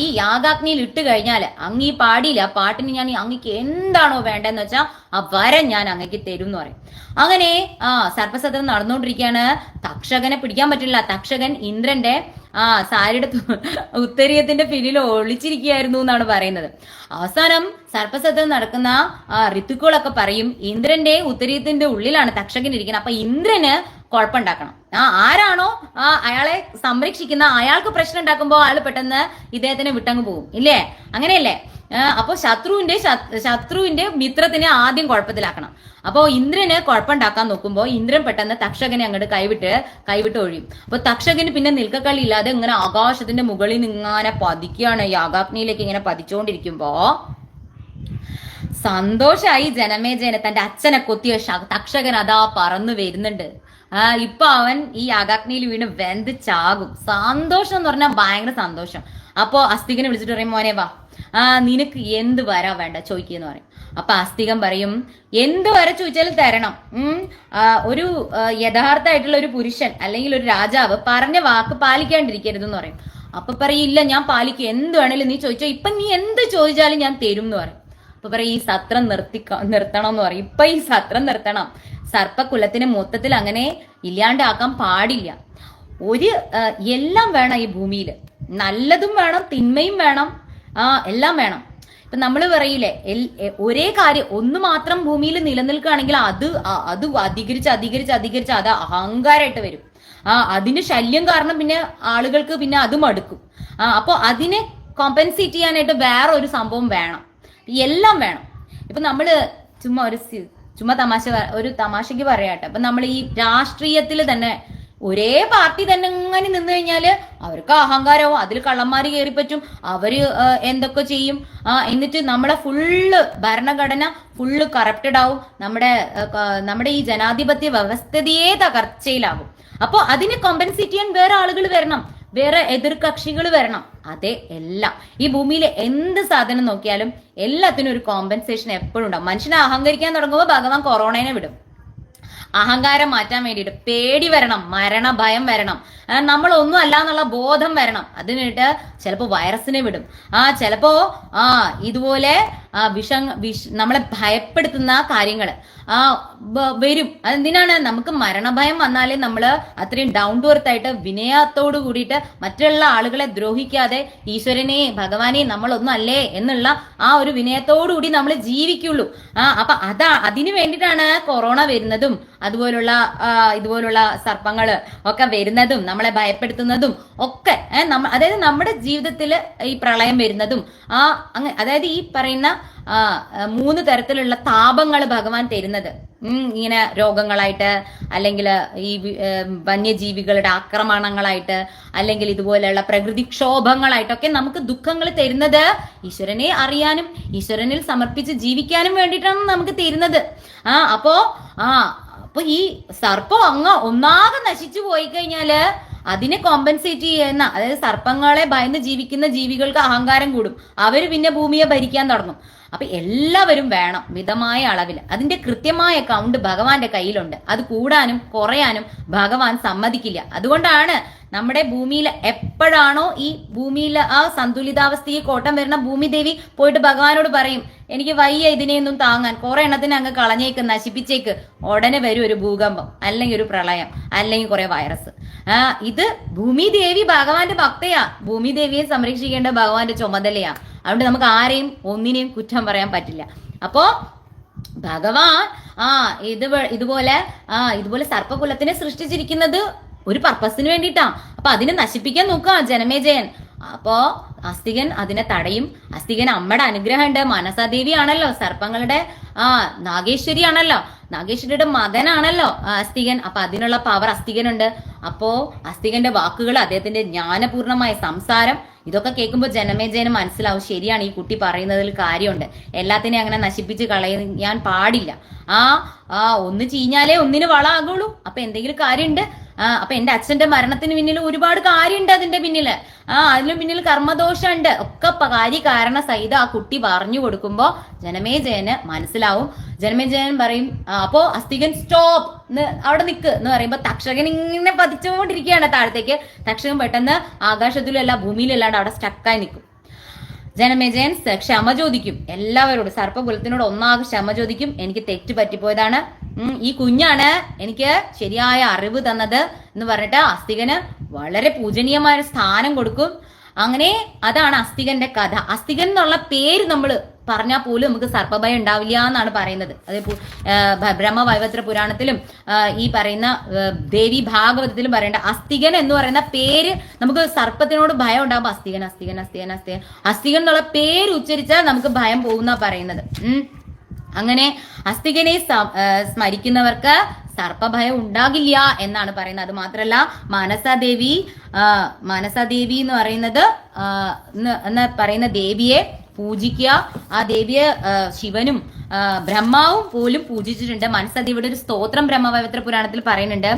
ഈ യാഗാഗ്നിയിൽ ഇട്ട് കഴിഞ്ഞാൽ അങ്ങീ പാടിയില്ല, ആ പാട്ടിന് ഞാൻ അങ്ങക്ക് എന്താണോ വേണ്ടെന്ന് വെച്ചാൽ ആ വരം ഞാൻ അങ്ങക്ക് തരും എന്ന് പറയും. അങ്ങനെ സർപ്പസത്രം നടന്നുകൊണ്ടിരിക്കുകയാണ്. തക്ഷകനെ പിടിക്കാൻ പറ്റില്ല. തക്ഷകൻ ഇന്ദ്രന്റെ സാരിയുടെ ഉത്തരീയത്തിന്റെ പിന്നിൽ ഒളിച്ചിരിക്കുകയായിരുന്നു എന്നാണ് പറയുന്നത്. അവസാനം സർപ്പസത്രം നടക്കുന്ന ഋതുക്കളൊക്കെ പറയും, ഇന്ദ്രന്റെ ഉത്തരീയത്തിന്റെ ഉള്ളിലാണ് തക്ഷകൻ ഇരിക്കുന്നത്. അപ്പൊ ഇന്ദ്രന് കുഴപ്പമുണ്ടാക്കണം. ആരാണോ അയാളെ സംരക്ഷിക്കുന്ന അയാൾക്ക് പ്രശ്നം ഉണ്ടാക്കുമ്പോ അയാൾ പെട്ടെന്ന് ഇദ്ദേഹത്തിനെ വിട്ടങ്ങ് പോകും, ഇല്ലേ? അങ്ങനെയല്ലേ? അപ്പൊ ശത്രുവിന്റെ മിത്രത്തിനെ ആദ്യം കുഴപ്പത്തിലാക്കണം. അപ്പോ ഇന്ദ്രന് കുഴപ്പമുണ്ടാക്കാൻ നോക്കുമ്പോ ഇന്ദ്രൻ പെട്ടെന്ന് തക്ഷകനെ അങ്ങോട്ട് കൈവിട്ട് ഒഴിയും. അപ്പൊ തക്ഷകന് പിന്നെ നിൽക്കക്കളി ഇല്ലാതെ ഇങ്ങനെ ആകാശത്തിന്റെ മുകളിൽ ഇങ്ങനെ പതിക്കുകയാണ്, യാഗാഗ്നിയിലേക്ക് ഇങ്ങനെ പതിച്ചുകൊണ്ടിരിക്കുമ്പോ സന്തോഷായി ജനമേജയന്. തന്റെ അച്ഛനെ കൊത്തിയ തക്ഷകൻ അതാ പറന്നു വരുന്നുണ്ട്. ഇപ്പൊ അവൻ ഈ യാഗാഗ്നിയിൽ വീണ് വെന്ത് ചാകും. സന്തോഷം എന്ന് പറഞ്ഞാൽ ഭയങ്കര സന്തോഷം. അപ്പോ അസ്തികനെ വിളിച്ചിട്ട് പറയും, മോനെ വാ, നിനക്ക് എന്ത് വരാ വേണ്ട ചോദിക്കുന്നു പറയും. അപ്പൊ ആസ്തികൻ പറയും, എന്ത് വര ചോദിച്ചാലും തരണം. ഒരു യഥാർത്ഥമായിട്ടുള്ള ഒരു പുരുഷൻ അല്ലെങ്കിൽ ഒരു രാജാവ് പറഞ്ഞ വാക്ക് പാലിക്കാണ്ടിരിക്കരുതെന്ന് പറയും. അപ്പൊ പറയില്ല, ഞാൻ പാലിക്കും, എന്ത് വേണേലും നീ ചോദിച്ചോ, ഇപ്പൊ നീ എന്ത് ചോദിച്ചാലും ഞാൻ തരും എന്ന് പറയും. അപ്പൊ പറയും, ഈ സത്രം നിർത്തണം എന്ന് പറയും. ഇപ്പൊ ഈ സത്രം നിർത്തണം. സർപ്പകുലത്തിന് മൊത്തത്തിൽ അങ്ങനെ ഇല്ലാണ്ടാക്കാൻ പാടില്ല. എല്ലാം വേണം ഈ ഭൂമിയിൽ, നല്ലതും വേണം, തിന്മയും വേണം, എല്ലാം വേണം. ഇപ്പൊ നമ്മൾ പറയില്ലേ, ഒരേ കാര്യം ഒന്ന് മാത്രം ഭൂമിയിൽ നിലനിൽക്കുകയാണെങ്കിൽ അത് അധികരിച്ച് അത് അഹങ്കാരമായിട്ട് വരും. അതിന്റെ ശല്യം കാരണം പിന്നെ ആളുകൾക്ക് പിന്നെ അത് മടുക്കും. അപ്പൊ അതിനെ കോമ്പൻസേറ്റ് ചെയ്യാനായിട്ട് വേറെ ഒരു സംഭവം വേണം, എല്ലാം വേണം. ഇപ്പൊ നമ്മള് ചുമ്മാ തമാശക്ക് പറയാട്ടെ. അപ്പൊ നമ്മൾ ഈ രാഷ്ട്രീയത്തിൽ തന്നെ ഒരേ പാർട്ടി തന്നെ ഇങ്ങനെ നിന്ന് കഴിഞ്ഞാല് അവർക്ക് അഹങ്കാരവും, അതിൽ കള്ളന്മാര് കയറി പറ്റും, അവര് എന്തൊക്കെ ചെയ്യും. എന്നിട്ട് നമ്മളെ ഭരണഘടന ഫുള്ള് കറപ്റ്റഡ് ആവും, നമ്മുടെ ഈ ജനാധിപത്യ വ്യവസ്ഥിതിയെ തകർച്ചയിലാകും. അപ്പൊ അതിനെ കോമ്പൻസേറ്റ് ചെയ്യാൻ വേറെ ആളുകൾ വരണം, വേറെ എതിർ കക്ഷികൾ വരണം. അതെ എല്ലാം ഈ ഭൂമിയിൽ എന്ത് സാധനം നോക്കിയാലും എല്ലാത്തിനും ഒരു കോമ്പൻസേഷൻ എപ്പോഴും ഉണ്ടാവും. മനുഷ്യനെ അഹങ്കരിക്കാൻ തുടങ്ങുമ്പോൾ ഭഗവാൻ കൊറോണയെ വിടും. അഹങ്കാരം മാറ്റാൻ വേണ്ടിയിട്ട് പേടി വരണം, മരണ ഭയം വരണം, നമ്മൾ ഒന്നും അല്ല എന്നുള്ള ബോധം വരണം. അതിനിട്ട് ചിലപ്പോ വൈറസിനെ വിടും, ചിലപ്പോ ഇതുപോലെ നമ്മളെ ഭയപ്പെടുത്തുന്ന കാര്യങ്ങള് വരും. അതെന്തിനാണ്? നമുക്ക് മരണഭയം വന്നാലേ നമ്മള് അത്രയും ഡൗൺ ടു എർത്ത് ആയിട്ട് വിനയത്തോട് കൂടിയിട്ട് മറ്റുള്ള ആളുകളെ ദ്രോഹിക്കാതെ ഈശ്വരനെ ഭഗവാനെ നമ്മളൊന്നും അല്ലേ എന്നുള്ള ആ ഒരു വിനയത്തോടു കൂടി നമ്മൾ ജീവിക്കുള്ളൂ. അപ്പൊ അതിനു വേണ്ടിയിട്ടാണ് കൊറോണ വരുന്നതും ഇതുപോലുള്ള സർപ്പങ്ങള് ഒക്കെ വരുന്നതും നമ്മളെ ഭയപ്പെടുത്തുന്നതും ഒക്കെ. അതായത് നമ്മുടെ ജീവിതത്തിൽ ഈ പ്രളയം വരുന്നതും അതായത് ഈ പറയുന്ന 3 തരത്തിലുള്ള താപങ്ങൾ ഭഗവാൻ തരുന്നത് ഇങ്ങനെ രോഗങ്ങളായിട്ട്, അല്ലെങ്കിൽ ഈ വന്യജീവികളുടെ ആക്രമണങ്ങളായിട്ട്, അല്ലെങ്കിൽ ഇതുപോലെയുള്ള പ്രകൃതിക്ഷോഭങ്ങളായിട്ടൊക്കെ നമുക്ക് ദുഃഖങ്ങൾ തരുന്നത് ഈശ്വരനെ അറിയാനും ഈശ്വരനിൽ സമർപ്പിച്ച് ജീവിക്കാനും വേണ്ടിയിട്ടാണ് നമുക്ക് തരുന്നത്. അപ്പൊ ഈ സർപ്പം ഒന്നാകെ നശിച്ചു പോയി കഴിഞ്ഞാല് അതിനെ കോമ്പൻസേറ്റ് ചെയ്യുന്ന, അതായത് സർപ്പങ്ങളെ ഭയന്ന് ജീവിക്കുന്ന ജീവികൾക്ക് അഹങ്കാരം കൂടും, അവര് പിന്നെ ഭൂമിയെ ഭരിക്കാൻ തുടങ്ങും. അപ്പൊ എല്ലാവരും വേണം മിതമായ അളവിൽ. അതിന്റെ കൃത്യമായ കൗണ്ട് ഭഗവാന്റെ കയ്യിലുണ്ട്. അത് കൂടാനും കുറയാനും ഭഗവാൻ സമ്മതിക്കില്ല. അതുകൊണ്ടാണ് നമ്മുടെ ഭൂമിയിൽ എപ്പോഴാണോ ഈ ഭൂമിയിൽ ആ സന്തുലിതാവസ്ഥയെ കോട്ടം വരുന്ന ഭൂമിദേവി പോയിട്ട് ഭഗവാനോട് പറയും, എനിക്ക് വയ്യ ഇതിനെയൊന്നും താങ്ങാൻ, കുറെ എണ്ണത്തിന് അങ്ങ് കളഞ്ഞേക്ക്, നശിപ്പിച്ചേക്ക്, ഉടനെ വരും ഒരു ഭൂകമ്പം, അല്ലെങ്കിൽ ഒരു പ്രളയം, അല്ലെങ്കിൽ കുറെ വൈറസ്. ഇത് ഭൂമിദേവി ഭഗവാന്റെ ഭക്തയാ. ഭൂമിദേവിയെ സംരക്ഷിക്കേണ്ട ഭഗവാന്റെ ചുമതലയാ. അതുകൊണ്ട് നമുക്ക് ആരെയും ഒന്നിനെയും കുറ്റം പറയാൻ പറ്റില്ല. അപ്പോ ഭഗവാൻ ഇതുപോലെ സർപ്പകുലത്തിനെ സൃഷ്ടിച്ചിരിക്കുന്നത് ഒരു പർപ്പസിന് വേണ്ടിയിട്ടാ. അപ്പൊ അതിനെ നശിപ്പിക്കാൻ നോക്കുക ജനമേജയൻ. അപ്പോ അസ്തികൻ അതിനെ തടയും. അസ്തികൻ അമ്മയുടെ അനുഗ്രഹം ഉണ്ട്. മനസാദേവി ആണല്ലോ, സർപ്പങ്ങളുടെ നാഗേശ്വരി ആണല്ലോ, നാഗേശ്വരിയുടെ മകനാണല്ലോ അസ്തികൻ. അപ്പൊ അതിനുള്ള പവർ അസ്തികനുണ്ട്. അപ്പോ അസ്തികന്റെ വാക്കുകൾ, അദ്ദേഹത്തിന്റെ ജ്ഞാനപൂർണമായ സംസാരം, ഇതൊക്കെ കേൾക്കുമ്പോൾ ജനമേജയന് മനസ്സിലാവും, ശരിയാണ് ഈ കുട്ടി പറയുന്നതിൽ കാര്യമുണ്ട്, എല്ലാത്തിനെയും അങ്ങനെ നശിപ്പിച്ച് കളയാൻ പാടില്ല. ഒന്ന് ചീഞ്ഞാലേ ഒന്നിന് വളമാകുള്ളൂ. അപ്പൊ എന്തെങ്കിലും കാര്യമുണ്ട്. അപ്പൊ എന്റെ അച്ഛന്റെ മരണത്തിന് പിന്നിൽ ഒരുപാട് കാര്യമുണ്ട്. അതിന്റെ പിന്നില് അതിന് പിന്നിൽ കർമ്മദോഷമുണ്ട്. ഒക്കെ കാര്യകാരണ സഹിതം ആ കുട്ടി പറഞ്ഞു കൊടുക്കുമ്പോ ജനമേജയന് മനസ്സിലാവും. ജനമേജയൻ പറയും, അപ്പോ അസ്തികൻ സ്റ്റോപ്പ്, അവിടെ നിക്ക് എന്ന് പറയുമ്പോ തക്ഷകൻ ഇങ്ങനെ പതിച്ചുകൊണ്ടിരിക്കുകയാണ് താഴത്തേക്ക്. തക്ഷകൻ പെട്ടെന്ന് ആകാശത്തിലും അല്ല ഭൂമിയിലും അല്ലാണ്ട് അവിടെ സ്റ്റക്കായി നിൽക്കും. ജനമേജയൻ ക്ഷമ ചോദിക്കും എല്ലാവരോടും, സർപ്പകുലത്തിനോട് ഒന്നാകെ ക്ഷമ ചോദിക്കും. എനിക്ക് തെറ്റ് പറ്റിപ്പോയതാണ്, ഈ കുഞ്ഞാണ് എനിക്ക് ശരിയായ അറിവ് തന്നത് എന്ന് പറഞ്ഞിട്ട് അസ്തികന് വളരെ പൂജനീയമായ സ്ഥാനം കൊടുക്കും. അങ്ങനെ അതാണ് അസ്തികന്റെ കഥ. അസ്തികൻ എന്നുള്ള പേര് നമ്മൾ പറഞ്ഞാൽ പോലും നമുക്ക് സർപ്പഭയം ഉണ്ടാവില്ല എന്നാണ് പറയുന്നത്. അത് ബ്രഹ്മവൈവത്ര പുരാണത്തിലും ഈ പറയുന്ന ദേവി ഭാഗവതത്തിലും പറയേണ്ട അസ്തികൻ എന്ന് പറയുന്ന പേര് നമുക്ക് സർപ്പത്തിനോട് ഭയം ഉണ്ടാകുമ്പോൾ അസ്തികൻ അസ്തികൻ അസ്തികൻ അസ്തികൻ അസ്തികൻ എന്നുള്ള പേര് ഉച്ചരിച്ചാൽ നമുക്ക് ഭയം പോകുന്ന പറയുന്നത്. അങ്ങനെ അസ്തികനെ സ്മരിക്കുന്നവർക്ക് സർപ്പഭയം ഉണ്ടാകില്ല എന്നാണ് പറയുന്നത്. അത് മാത്രല്ല മാനസാദേവി എന്ന് പറയുന്ന ദേവിയെ പൂജിക്കുക. ആ ദേവിയെ ശിവനും ബ്രഹ്മാവും പോലും പൂജിച്ചിട്ടുണ്ട്. മനസാദേവിയുടെ ഒരു സ്തോത്രം ബ്രഹ്മവൈവത്ര പുരാണത്തിൽ പറയുന്നുണ്ട്.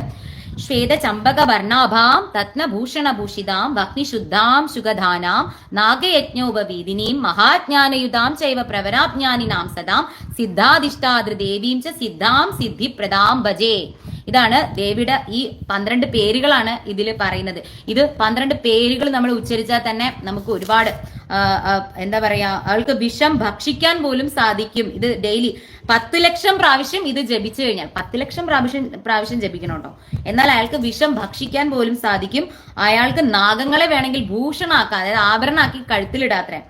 ശ്വേത ചമ്പക വർണ്ണാഭാം രത്നഭൂഷണഭൂഷിതാം വഗ്നിശുദ്ധാം സുഗധാനാം നാഗയജ്ഞോപവീദിനീം മഹാജ്ഞാനയുതാം ചൈവ പ്രവരാജ്ഞാനിനാം സദാം സിദ്ധാധിഷ്ഠാതൃദേവീം ച സിദ്ധാം സിദ്ധിപ്രദാം ഭജേ. ഇതാണ് ദേവിയുടെ ഈ 12 പേരുകളാണ് ഇതിൽ പറയുന്നത്. ഇത് 12 പേരുകൾ നമ്മൾ ഉച്ചരിച്ചാൽ തന്നെ നമുക്ക് ഒരുപാട് എന്താ പറയാ, അവൾക്ക് വിഷം ഭക്ഷിക്കാൻ പോലും സാധിക്കും. ഇത് ഡെയിലി 10 ലക്ഷം പ്രാവശ്യം ഇത് ജപിച്ചു കഴിഞ്ഞാൽ 10 ലക്ഷം പ്രാവശ്യം ജപിക്കണം കേട്ടോ. എന്നാൽ അയാൾക്ക് വിഷം ഭക്ഷിക്കാൻ പോലും സാധിക്കും. അയാൾക്ക് നാഗങ്ങളെ വേണമെങ്കിൽ ഭൂഷണാക്കാം, അതായത് ആഭരണാക്കി കഴുത്തിലിടാത്രേ.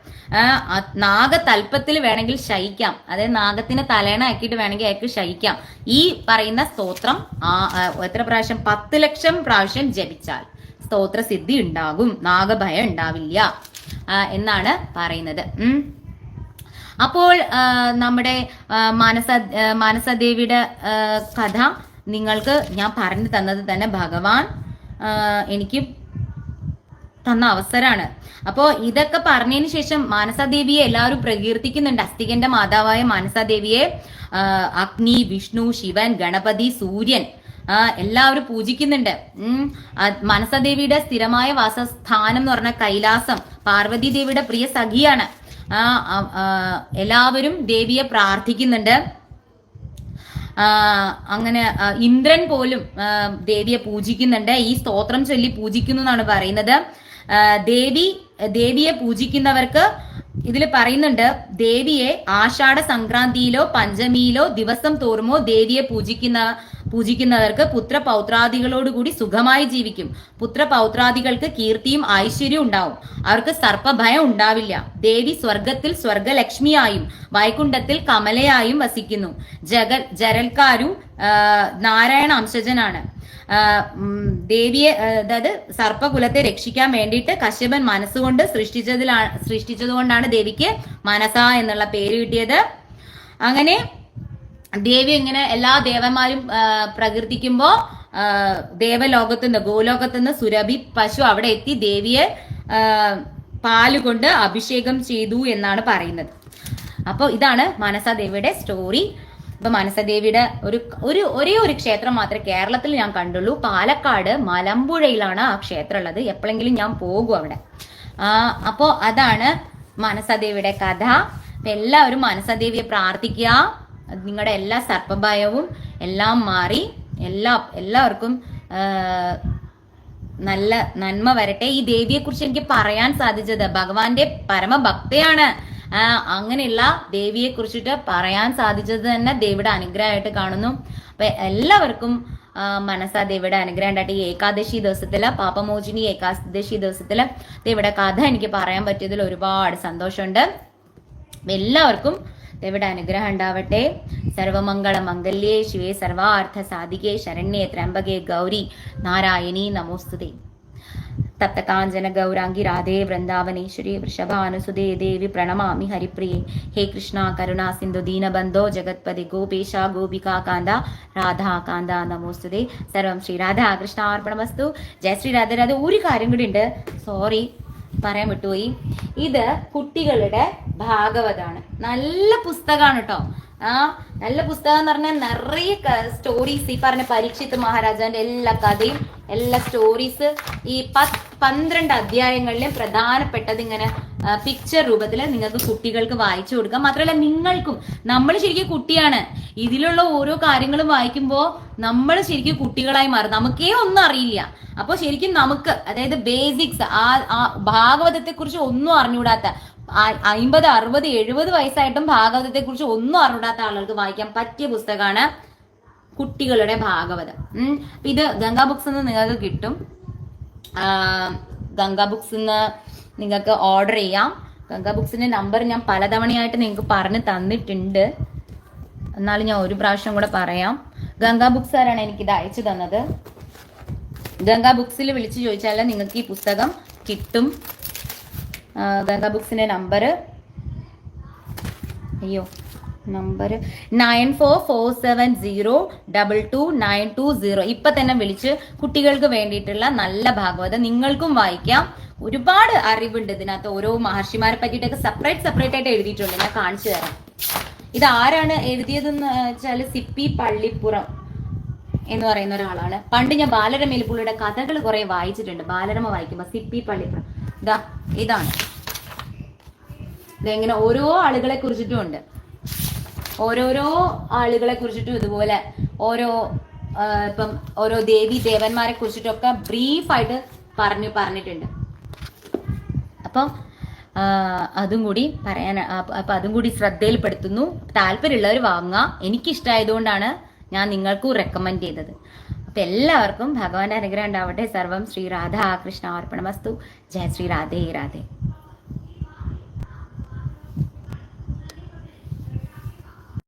നാഗതൽപ്പത്തിൽ വേണമെങ്കിൽ ശയിക്കാം, അതായത് നാഗത്തിന് തലേണ ആക്കിയിട്ട് വേണമെങ്കിൽ അയാൾക്ക് ശയിക്കാം. ഈ പറയുന്ന സ്തോത്രം എത്ര പ്രാവശ്യം? 10 ലക്ഷം പ്രാവശ്യം ജപിച്ചാൽ സ്തോത്ര സിദ്ധി ഉണ്ടാകും, നാഗഭയം ഉണ്ടാവില്ല എന്നാണ് പറയുന്നത്. അപ്പോൾ നമ്മുടെ മാനസാദേവിയുടെ കഥ നിങ്ങൾക്ക് ഞാൻ പറഞ്ഞു തന്നത് തന്നെ ഭഗവാൻ എനിക്ക് തന്ന അവസരമാണ്. അപ്പോ ഇതൊക്കെ പറഞ്ഞതിന് ശേഷം മാനസാദേവിയെ എല്ലാവരും പ്രകീർത്തിക്കുന്നുണ്ട്. അസ്തികന്റെ മാതാവായ മാനസാദേവിയെ അഗ്നി, വിഷ്ണു, ശിവൻ, ഗണപതി, സൂര്യൻ എല്ലാവരും പൂജിക്കുന്നുണ്ട്. മനസാദേവിയുടെ സ്ഥിരമായ വാസസ്ഥാനം എന്ന് പറഞ്ഞ കൈലാസം പാർവതി ദേവിയുടെ പ്രിയ സഖിയാണ്. എല്ലാവരും ദേവിയെ പ്രാർത്ഥിക്കുന്നുണ്ട്. അങ്ങനെ ഇന്ദ്രൻ പോലും ദേവിയെ പൂജിക്കുന്നുണ്ട്. ഈ സ്തോത്രം ചൊല്ലി പൂജിക്കുന്നു എന്നാണ് പറയുന്നത്. ദേവിയെ പൂജിക്കുന്നവർക്ക് ഇതിൽ പറയുന്നുണ്ട്, ദേവിയെ ആഷാഢ സംക്രാന്തിയിലോ പഞ്ചമിയിലോ ദിവസം തോറുമോ ദേവിയെ പൂജിക്കുന്നവർക്ക് പുത്രപൗത്രാദികളോടുകൂടി സുഖമായി ജീവിക്കും. പുത്രപൗത്രാദികൾക്ക് കീർത്തിയും ഐശ്വര്യവും ഉണ്ടാവും. അവർക്ക് സർപ്പഭയം ഉണ്ടാവില്ല. ദേവി സ്വർഗത്തിൽ സ്വർഗലക്ഷ്മിയായും വൈകുണ്ഠത്തിൽ കമലയായും വസിക്കുന്നു. ജരൽക്കാരു നാരായണ അംശജനാണ്. ദേവിയെ, അതായത് സർപ്പകുലത്തെ രക്ഷിക്കാൻ വേണ്ടിയിട്ട് കശ്യപൻ മനസ്സുകൊണ്ട് സൃഷ്ടിച്ചതുകൊണ്ടാണ് ദേവിക്ക് മനസ എന്നുള്ള പേര് കിട്ടിയത്. അങ്ങനെ ദേവി ഇങ്ങനെ എല്ലാ ദേവന്മാരും പ്രകീർത്തിക്കുമ്പോ ദേവലോകത്തുനിന്ന് ഗോലോകത്തുനിന്ന് സുരഭി പശു അവിടെ എത്തി ദേവിയെ പാലുകൊണ്ട് അഭിഷേകം ചെയ്തു എന്നാണ് പറയുന്നത്. അപ്പോൾ ഇതാണ് മനസാദേവിയുടെ സ്റ്റോറി. അപ്പൊ മനസദേവിയുടെ ഒരേ ഒരു ക്ഷേത്രം മാത്രമേ കേരളത്തിൽ ഞാൻ കണ്ടുള്ളൂ. പാലക്കാട് മലമ്പുഴയിലാണ് ആ ക്ഷേത്രം ഉള്ളത്. എപ്പോഴെങ്കിലും ഞാൻ പോകും അവിടെ. അപ്പോ അതാണ് മനസദേവിയുടെ കഥ. അപ്പൊ എല്ലാവരും മനസദേവിയെ പ്രാർത്ഥിക്കുക. നിങ്ങളുടെ എല്ലാ സർപ്പഭയവും എല്ലാം മാറി എല്ലാവർക്കും നല്ല നന്മ വരട്ടെ. ഈ ദേവിയെ കുറിച്ച് എനിക്ക് പറയാൻ സാധിച്ചത്, ഭഗവാന്റെ പരമഭക്തയാണ്. അങ്ങനെയുള്ള ദേവിയെ കുറിച്ചിട്ട് പറയാൻ സാധിച്ചത് തന്നെ ദേവിയുടെ അനുഗ്രഹമായിട്ട് കാണുന്നു. അപ്പൊ എല്ലാവർക്കും മനസാദേവിയുടെ അനുഗ്രഹം ഉണ്ടായിട്ട് ഈ ഏകാദശി ദിവസത്തില്, പാപമോചിനി ഏകാദശി ദിവസത്തില് ദേവിയുടെ കഥ എനിക്ക് പറയാൻ പറ്റിയതിൽ ഒരുപാട് സന്തോഷമുണ്ട്. എല്ലാവർക്കും ദേവിയുടെ അനുഗ്രഹം ഉണ്ടാവട്ടെ. സർവമംഗള മംഗല്യേ ശിവേ സർവാർത്ഥ സാധികേ ശരണ്യേ ത്രംബകേ ഗൗരി നാരായണീ നമോസ്തുതേ. തപ്തകാഞ്ചന ഗൗരാംഗി രാധേ വൃന്ദാവനേശ്വരി വൃഷഭാനുസുതേ ദേവി പ്രണമാമി ഹരിപ്രിയേ. ഹേ കൃഷ്ണ കരുണാ സിന്ധു ദീനബന്ധോ ജഗത്പതി ഗോപേശ ഗോപികാ കാന്ത രാധാ കാന്ത നമോസ്തുതേ. സർവം ശ്രീ രാധാകൃഷ്ണാർപ്പണമസ്തു. ജയ ശ്രീ രാധേ രാധേ. ഒരു കാര്യം കൂടി ഉണ്ട്, സോറി പറയാൻ വിട്ടുപോയി. ഇത് കുട്ടികളുടെ ഭാഗവതാണ്. നല്ല പുസ്തകമാണ് കേട്ടോ. നല്ല പുസ്തകം എന്ന് പറഞ്ഞാൽ നിറയെ സ്റ്റോറീസ്, ഈ പറഞ്ഞ പരീക്ഷിത് മഹാരാജാന്റെ എല്ലാ കഥയും എല്ലാ സ്റ്റോറീസ് ഈ 12 അധ്യായങ്ങളിലും പ്രധാനപ്പെട്ടത് ഇങ്ങനെ പിക്ചർ രൂപത്തിൽ നിങ്ങൾക്ക് കുട്ടികൾക്ക് വായിച്ചു കൊടുക്കാം. മാത്രമല്ല നിങ്ങൾക്കും, നമ്മൾ ശരിക്കും കുട്ടിയാണ്, ഇതിലുള്ള ഓരോ കാര്യങ്ങളും വായിക്കുമ്പോൾ നമ്മൾ ശരിക്കും കുട്ടികളായി മാറും. നമുക്കേ ഒന്നും അറിയില്ല. അപ്പോൾ ശരിക്കും നമുക്ക്, അതായത് ബേസിക്സ്, ആ ഭാഗവതത്തെ കുറിച്ച് ഒന്നും അറിഞ്ഞുകൂടാത്ത 50, 60, 70 വയസ്സായിട്ടും ഭാഗവതത്തെ കുറിച്ച് ഒന്നും അറിഞ്ഞൂടാത്ത ആളുകൾക്ക് വായിക്കാൻ പറ്റിയ പുസ്തകമാണ് കുട്ടികളുടെ ഭാഗവതം. ഇത് ഗംഗാ ബുക്സ് നിന്ന് നിങ്ങൾക്ക് കിട്ടും. ഗംഗാ ബുക്സ് നിന്ന് നിങ്ങൾക്ക് ഓർഡർ ചെയ്യാം. ഗംഗാ ബുക്സിന്റെ നമ്പർ ഞാൻ പലതവണയായിട്ട് നിങ്ങൾക്ക് പറഞ്ഞു തന്നിട്ടുണ്ട്, എന്നാലും ഞാൻ ഒരു പ്രാവശ്യം കൂടെ പറയാം. ഗംഗാ ബുക്സുകാരാണ് എനിക്കിത് അയച്ചു തന്നത്. ഗംഗാ ബുക്സിൽ വിളിച്ചു ചോദിച്ചാൽ നിങ്ങൾക്ക് ഈ പുസ്തകം കിട്ടും. ഗംഗാ ബുക്സിന്റെ നമ്പർ 9447022920. ഇപ്പൊ തന്നെ വിളിച്ച് കുട്ടികൾക്ക് വേണ്ടിയിട്ടുള്ള നല്ല ഭാഗവതം നിങ്ങൾക്കും വായിക്കാം. ഒരുപാട് അറിവുണ്ട് ഇതിനകത്ത്. ഓരോ മഹർഷിമാരെ പറ്റിയിട്ടൊക്കെ സെപ്പറേറ്റ് ആയിട്ട് എഴുതിയിട്ടുണ്ട്. ഞാൻ കാണിച്ചു തരാം. ഇത് ആരാണ് എഴുതിയതെന്ന് വെച്ചാൽ സിപ്പി പള്ളിപ്പുറം എന്ന് പറയുന്ന ഒരാളാണ്. പണ്ട് ഞാൻ ബാലരമയിൽപ്പുള്ളിയുടെ കഥകൾ കുറെ വായിച്ചിട്ടുണ്ട്. ബാലരമ വായിക്കുമ്പോ സിപ്പി പള്ളിപ്പുറം ഇതാണ്. ഇതെങ്ങനെ ഓരോ ആളുകളെ കുറിച്ചിട്ടും ഉണ്ട്. ഓരോരോ ആളുകളെ കുറിച്ചിട്ടും ഇതുപോലെ ഇപ്പം ഓരോ ദേവി ദേവന്മാരെ കുറിച്ചിട്ടൊക്കെ ബ്രീഫായിട്ട് പറഞ്ഞിട്ടുണ്ട്. അപ്പം അതും കൂടി പറയാൻ, അപ്പൊ അതും കൂടി ശ്രദ്ധയിൽപ്പെടുത്തുന്നു. താല്പര്യമുള്ളവർ വാങ്ങുക. എനിക്കിഷ്ടമായതുകൊണ്ടാണ് ഞാൻ നിങ്ങൾക്കും റെക്കമെൻഡ് ചെയ്തത്. അപ്പൊ എല്ലാവർക്കും ഭഗവാന്റെ അനുഗ്രഹം ഉണ്ടാവട്ടെ. സർവം ശ്രീ രാധാകൃഷ്ണ അർപ്പണമസ്തു. ജയ ശ്രീ രാധേ രാധേ.